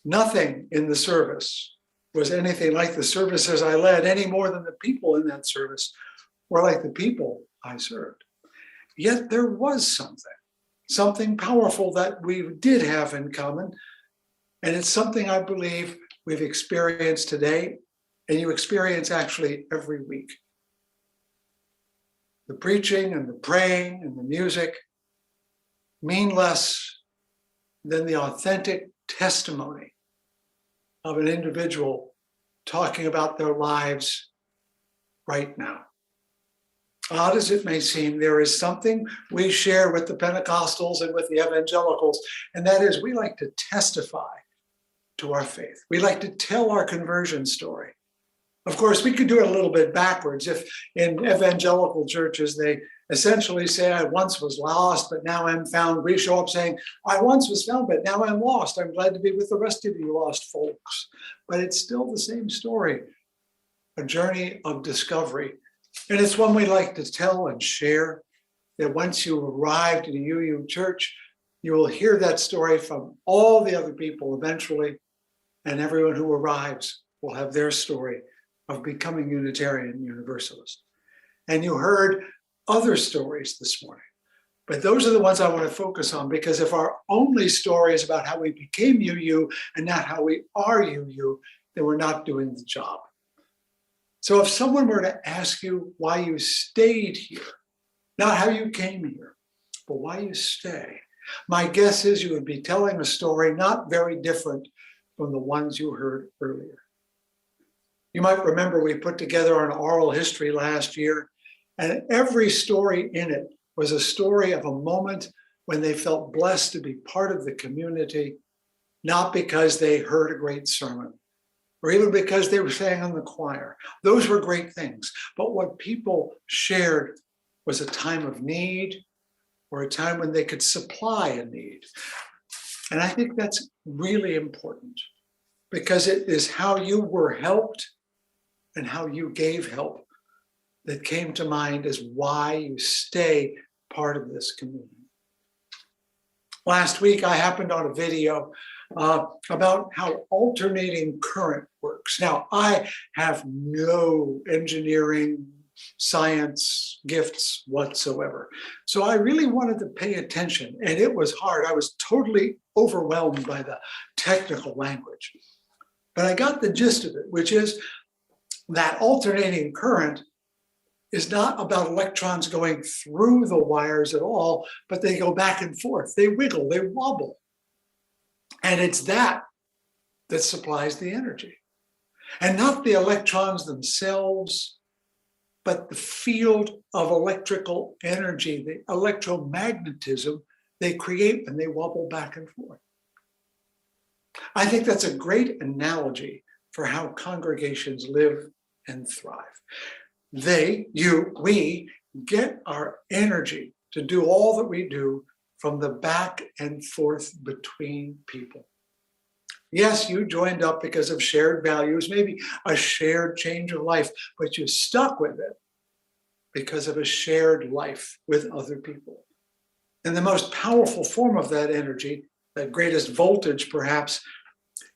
Nothing in the service was anything like the services I led, any more than the people in that service were like the people I served. Yet there was something powerful that we did have in common. And it's something I believe we've experienced today, and you experience actually every week. The preaching and the praying and the music mean less than the authentic testimony of an individual talking about their lives right now. Odd as it may seem, there is something we share with the Pentecostals and with the evangelicals, and that is we like to testify to our faith. We like to tell our conversion story. Of course, we could do it a little bit backwards. If in evangelical churches, they essentially say, I once was lost, but now I'm found. We show up saying, I once was found, but now I'm lost. I'm glad to be with the rest of you lost folks. But it's still the same story, a journey of discovery. And it's one we like to tell and share, that once you arrived at a UU church, you will hear that story from all the other people eventually, and everyone who arrives will have their story of becoming Unitarian Universalist. And you heard other stories this morning, but those are the ones I want to focus on, because if our only story is about how we became UU and not how we are UU, then we're not doing the job. So if someone were to ask you why you stayed here, not how you came here, but why you stay, my guess is you would be telling a story not very different from the ones you heard earlier. You might remember we put together an oral history last year, and every story in it was a story of a moment when they felt blessed to be part of the community, not because they heard a great sermon, or even because they were sang in the choir. Those were great things. But what people shared was a time of need, or a time when they could supply a need. And I think that's really important, because it is how you were helped and how you gave help that came to mind as why you stay part of this community. Last week, I happened on a video about how alternating current works. Now, I have no engineering, science gifts whatsoever. So I really wanted to pay attention, and it was hard. I was totally overwhelmed by the technical language. But I got the gist of it, which is that alternating current is not about electrons going through the wires at all, but they go back and forth. They wiggle, they wobble. And it's that supplies the energy. And not the electrons themselves, but the field of electrical energy, the electromagnetism they create when they wobble back and forth. I think that's a great analogy for how congregations live and thrive. We get our energy to do all that we do from the back and forth between people. Yes, you joined up because of shared values, maybe a shared change of life, but you stuck with it because of a shared life with other people. And the most powerful form of that energy, that greatest voltage perhaps,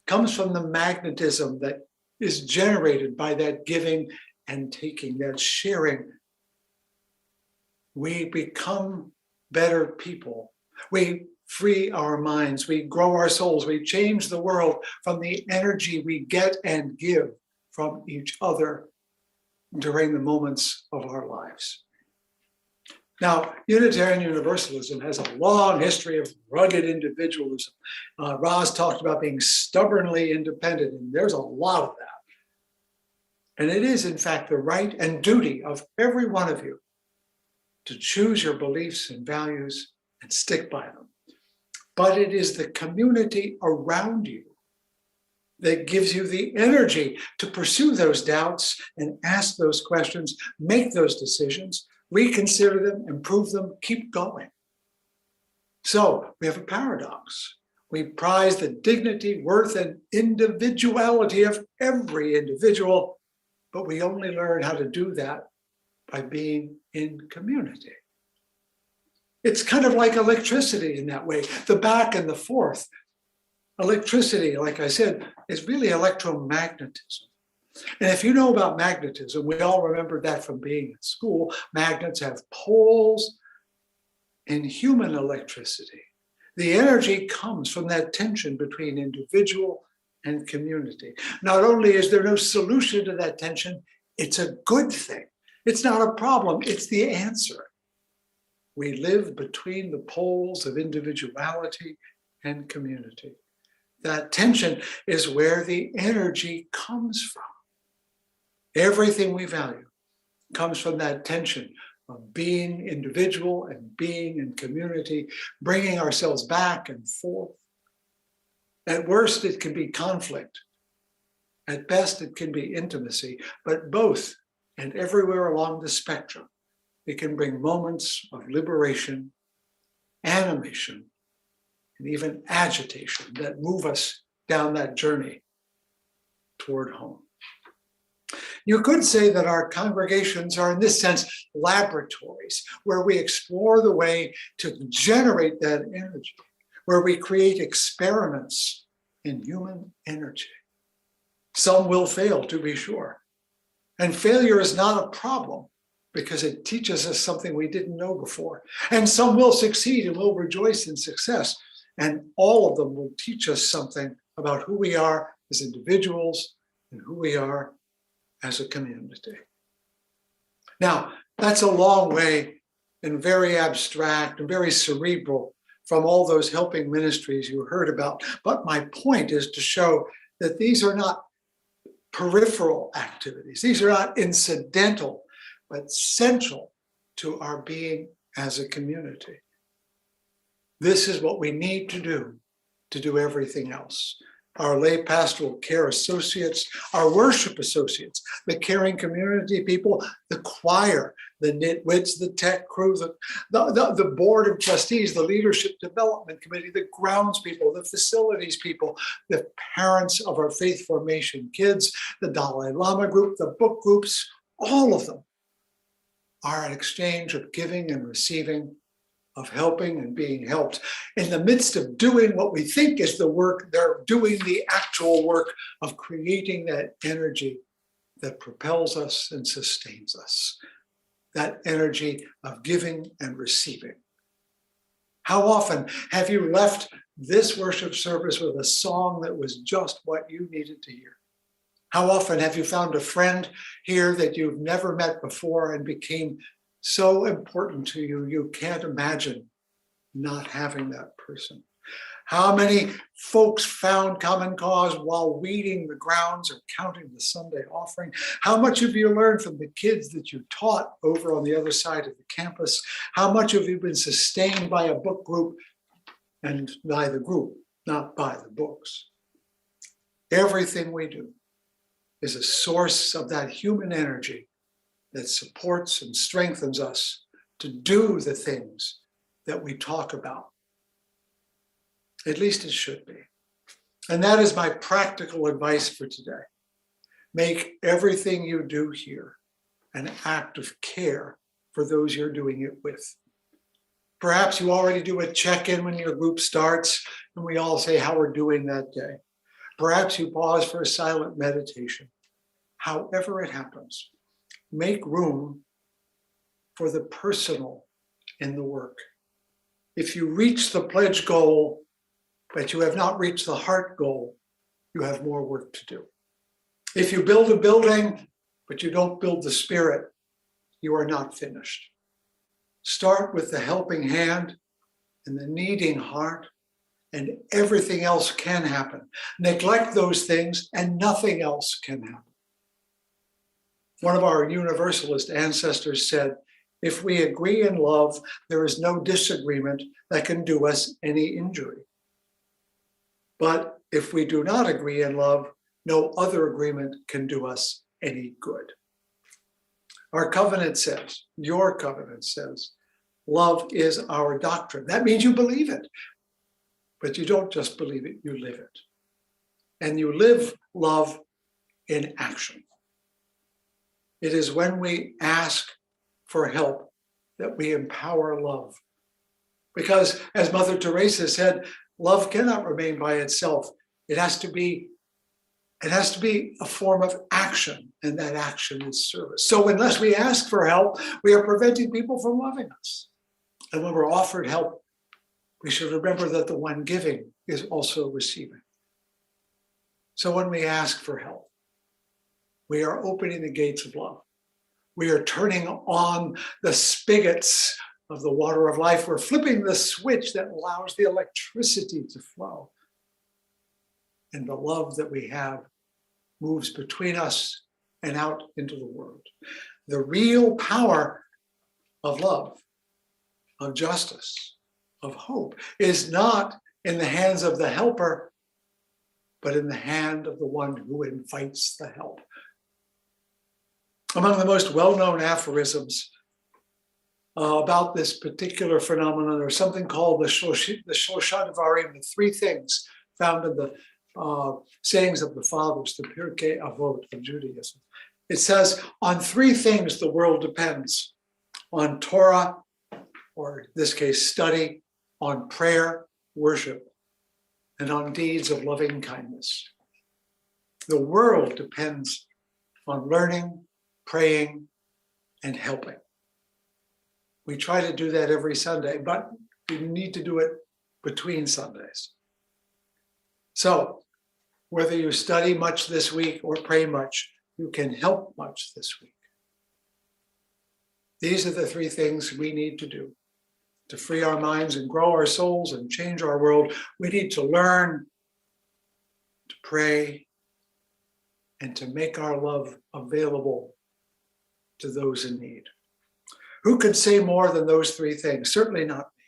comes from the magnetism that is generated by that giving and taking, that sharing. We become better people. We free our minds. We grow our souls. We change the world from the energy we get and give from each other during the moments of our lives. Now, Unitarian Universalism has a long history of rugged individualism. Roz talked about being stubbornly independent, and there's a lot of that. And it is, in fact, the right and duty of every one of you to choose your beliefs and values and stick by them. But it is the community around you that gives you the energy to pursue those doubts and ask those questions, make those decisions, reconsider them, improve them, keep going. So we have a paradox. We prize the dignity, worth, and individuality of every individual, but we only learn how to do that by being in community. It's kind of like electricity in that way, the back and the forth. Electricity, like I said, is really electromagnetism. And if you know about magnetism, we all remember that from being at school. Magnets have poles. In human electricity, the energy comes from that tension between individual and community. Not only is there no solution to that tension, it's a good thing. It's not a problem, it's the answer. We live between the poles of individuality and community. That tension is where the energy comes from. Everything we value comes from that tension of being individual and being in community, bringing ourselves back and forth. At worst, it can be conflict. At best, it can be intimacy, but both and everywhere along the spectrum, it can bring moments of liberation, animation, and even agitation that move us down that journey toward home. You could say that our congregations are, in this sense, laboratories where we explore the way to generate that energy, where we create experiments in human energy. Some will fail, to be sure. And failure is not a problem because it teaches us something we didn't know before. And some will succeed and will rejoice in success. And all of them will teach us something about who we are as individuals and who we are as a community. Now, that's a long way and very abstract and very cerebral from all those helping ministries you heard about. But my point is to show that these are not peripheral activities. These are not incidental, but central to our being as a community. This is what we need to do to do everything else. Our lay pastoral care associates, our worship associates, the caring community people, the choir, the nitwits, the tech crew, the board of trustees, the leadership development committee, the grounds people, the facilities people, the parents of our faith formation kids, the Dalai Lama group, the book groups, all of them are an exchange of giving and receiving, of helping and being helped. In the midst of doing what we think is the work, they're doing the actual work of creating that energy that propels us and sustains us, that energy of giving and receiving. How often have you left this worship service with a song that was just what you needed to hear? How often have you found a friend here that you've never met before and became so important to you, you can't imagine not having that person? How many folks found common cause while weeding the grounds or counting the Sunday offering? How much have you learned from the kids that you taught over on the other side of the campus? How much have you been sustained by a book group and by the group, not by the books? Everything we do is a source of that human energy that supports and strengthens us to do the things that we talk about. At least it should be. And that is my practical advice for today. Make everything you do here an act of care for those you're doing it with. Perhaps you already do a check-in when your group starts and we all say how we're doing that day. Perhaps you pause for a silent meditation. However it happens, make room for the personal in the work. If you reach the pledge goal, but you have not reached the heart goal, you have more work to do. If you build a building, but you don't build the spirit, you are not finished. Start with the helping hand and the needing heart, and everything else can happen. Neglect those things and nothing else can happen. One of our Universalist ancestors said, if we agree in love, there is no disagreement that can do us any injury. But if we do not agree in love, no other agreement can do us any good. Our covenant says, your covenant says, love is our doctrine. That means you believe it. But you don't just believe it, you live it. And you live love in action. It is when we ask for help that we empower love. Because as Mother Teresa said, love cannot remain by itself. It has to be a form of action, and that action is service. So unless we ask for help, we are preventing people from loving us. And when we're offered help, we should remember that the one giving is also receiving. So when we ask for help, we are opening the gates of love. We are turning on the spigots of the water of life. We're flipping the switch that allows the electricity to flow. And the love that we have moves between us and out into the world. The real power of love, of justice, of hope is not in the hands of the helper, but in the hand of the one who invites the help. Among the most well-known aphorisms about this particular phenomenon are something called the Shloshim Dvarim, the three things found in the sayings of the fathers, the Pirkei Avot of Judaism. It says, on three things the world depends: on Torah, or in this case, study, on prayer, worship, and on deeds of loving kindness. The world depends on learning, praying, and helping. We try to do that every Sunday, but we need to do it between Sundays. So, whether you study much this week or pray much, you can help much this week. These are the three things we need to do to free our minds and grow our souls and change our world. We need to learn to pray and to make our love available to those in need. Who could say more than those three things? Certainly not me.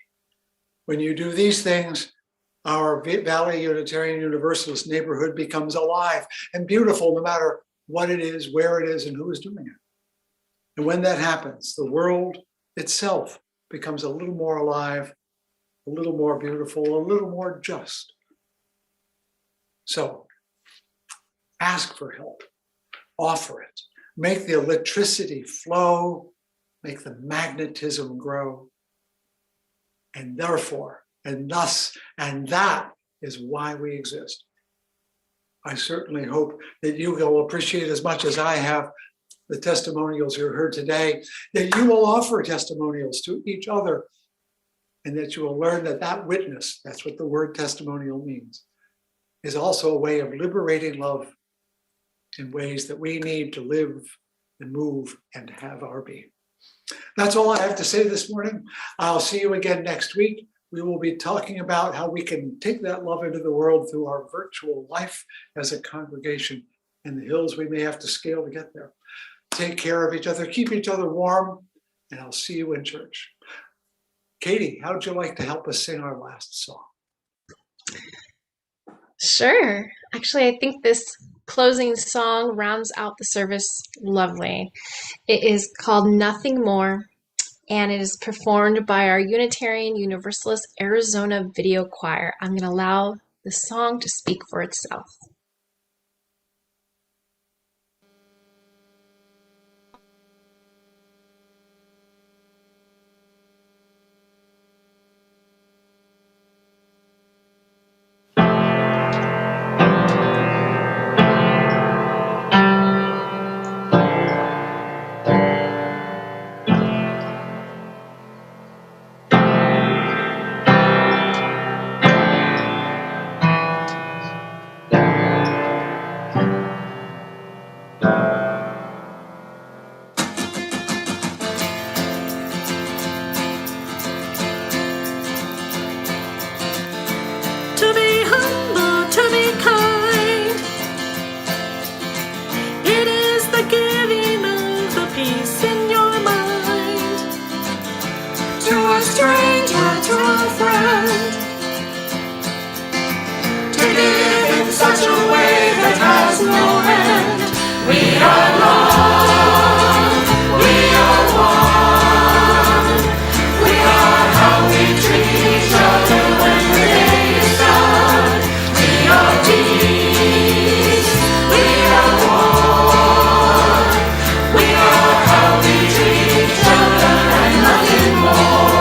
When you do these things, our Valley Unitarian Universalist neighborhood becomes alive and beautiful no matter what it is, where it is, and who is doing it. And when that happens, the world itself becomes a little more alive, a little more beautiful, a little more just. So ask for help, offer it, make the electricity flow, make the magnetism grow. And therefore, and thus, and that is why we exist. I certainly hope that you will appreciate as much as I have the testimonials you heard today, that you will offer testimonials to each other, and that you will learn that that witness, that's what the word testimonial means, is also a way of liberating love in ways that we need to live and move and have our being. That's all I have to say this morning. I'll see you again next week. We will be talking about how we can take that love into the world through our virtual life as a congregation and the hills we may have to scale to get there. Take care of each other, keep each other warm, and I'll see you in church. Katie, how would you like to help us sing our last song? Sure. Actually, I think this closing song rounds out the service lovely. It is called Nothing More, and it is performed by our Unitarian Universalist Arizona Video Choir. I'm going to allow the song to speak for itself. To be humble, to be kind, it is the giving of the peace in your mind. To a stranger, to a friend, to give in such a way that has no end. We are love, we are one, we are how we treat each other when the day is done. We are peace, we are one, we are how we treat each other and nothing more.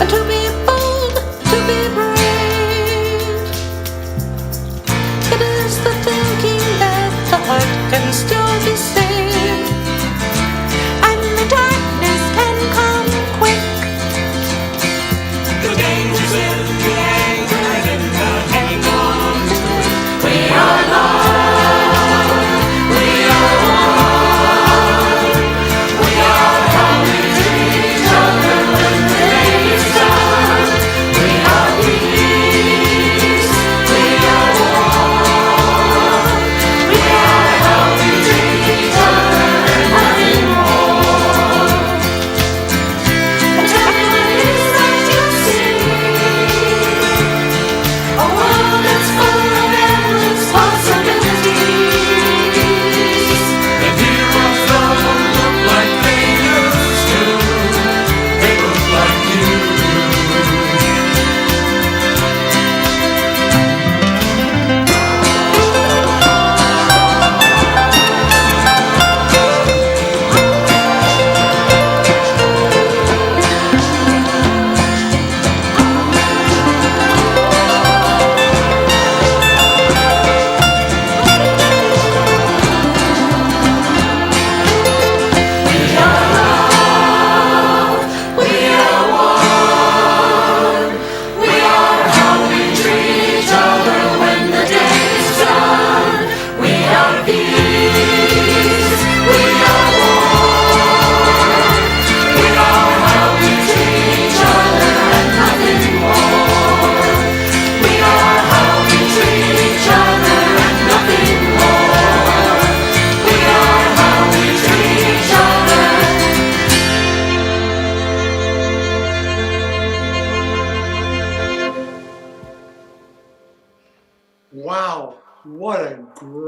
To be bold, to be brave, it is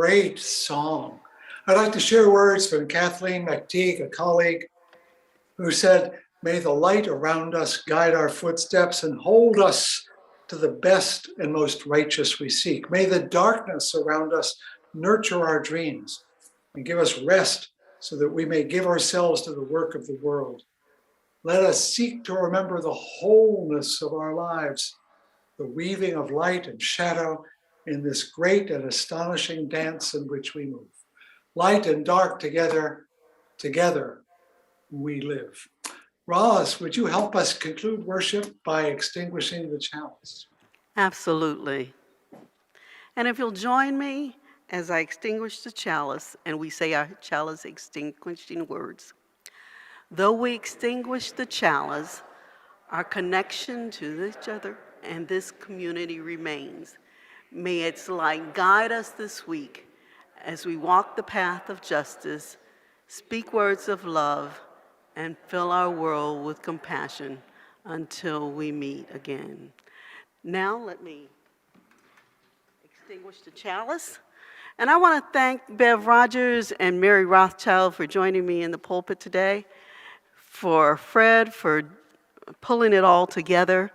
great song. I'd like to share words from Kathleen McTeague, a colleague, who said, "May the light around us guide our footsteps and hold us to the best and most righteous we seek. May the darkness around us nurture our dreams and give us rest so that we may give ourselves to the work of the world. Let us seek to remember the wholeness of our lives, the weaving of light and shadow in this great and astonishing dance in which we move. Light and dark together we live." Roz, would you help us conclude worship by extinguishing the chalice? Absolutely. And if you'll join me as I extinguish the chalice and we say our chalice extinguishing words. Though we extinguish the chalice, our connection to each other and this community remains. May its light guide us this week as we walk the path of justice, speak words of love, and fill our world with compassion until we meet again. Now let me extinguish the chalice. And I want to thank Bev Rogers and Mary Rothschild for joining me in the pulpit today, for Fred for pulling it all together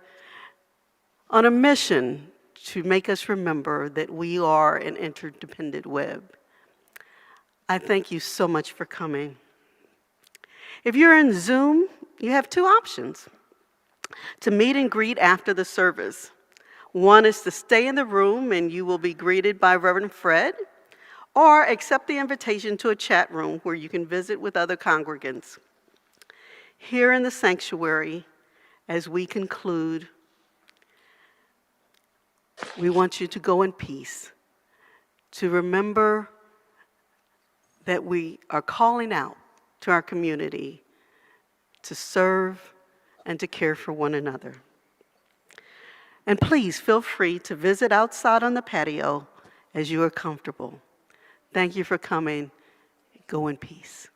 on a mission to make us remember that we are an interdependent web. I thank you so much for coming. If you're in Zoom, you have two options to meet and greet after the service. One is to stay in the room and you will be greeted by Reverend Fred, or accept the invitation to a chat room where you can visit with other congregants. Here in the sanctuary, as we conclude, we want you to go in peace, to remember that we are calling out to our community to serve and to care for one another. And please feel free to visit outside on the patio as you are comfortable. Thank you for coming. Go in peace.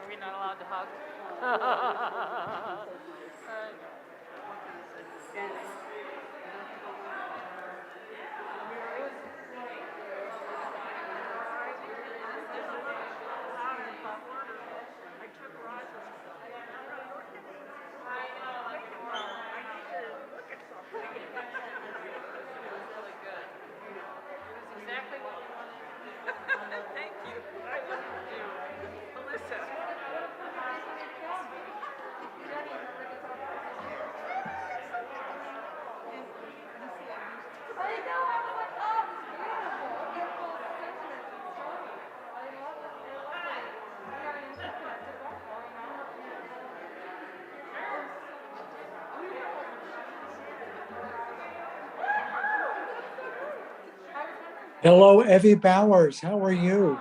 Are we not allowed to hug? Thank you. I love you. Melissa. Hello, Evie Bowers. How are you?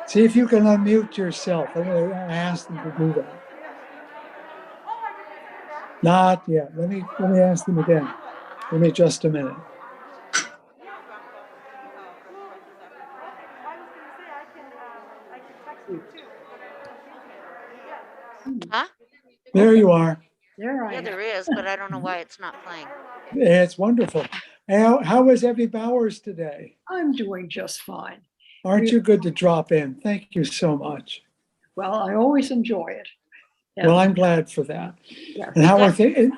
See if you can unmute yourself. I'm going to ask them to do that. Not yet. Let me ask them again. Give me just a minute. Huh? There you are. Yeah, there is, but I don't know why it's not playing. It's wonderful. How was Evie Bowers today? I'm doing just fine. Aren't you good to drop in? Thank you so much. Well, I always enjoy it. Well, I'm glad for that. Yes. And how are things?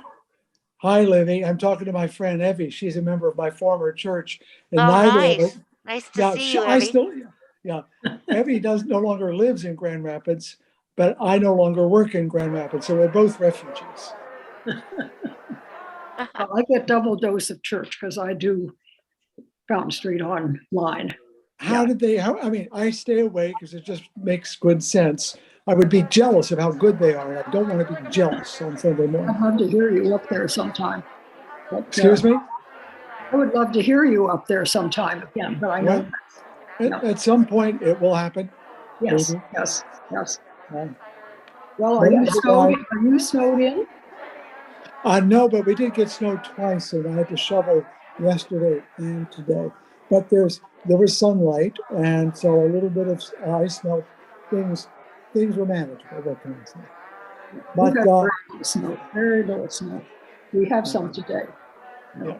Hi, Livy. I'm talking to my friend Evie. She's a member of my former church. And Oh, neither of nice. us. Nice to see you, I Evie. still, yeah. Evie no longer lives in Grand Rapids, but I no longer work in Grand Rapids. So we're both refugees. Well, I get double dose of church because I do Fountain Street online. I stay away because it just makes good sense. I would be jealous of how good they are. I don't want to be jealous on Sunday morning. I'd love to hear you up there sometime. But, Excuse me? I would love to hear you up there sometime again, but I know. At some point it will happen. Yes, Maybe. yes. Um, Well, are you snowed in? No, but we did get snowed twice, and I had to shovel yesterday and today. but there was sunlight, and so a little bit of ice melt, things were manageable. What can I say? We But got very little snow, very little snow. We have some today. yeah.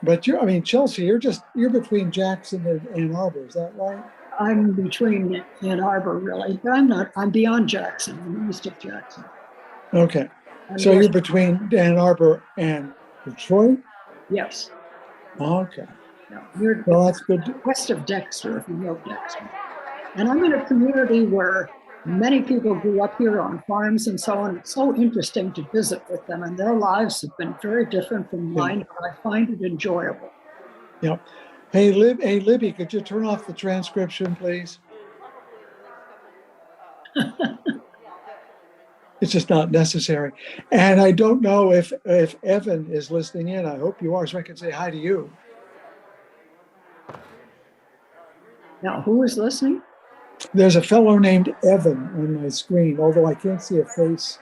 But Chelsea, you're between Jackson and Ann Arbor, is that right? I'm between Ann Arbor, really, but I'm not. I'm beyond Jackson. I'm east of Jackson. Okay. I'm So you're west- between Ann Arbor and Detroit? Yes. Okay. Yeah, you're Well, that's good. west of Dexter, if you know Dexter. And I'm in a community where many people grew up here on farms and so on. It's so interesting to visit with them, and their lives have been very different from mine, but I find it enjoyable. Yeah. Hey, Libby, could you turn off the transcription, please? It's just not necessary. And I don't know if Evan is listening in. I hope you are, so I can say hi to you. Now, who is listening? There's a fellow named Evan on my screen, although I can't see a face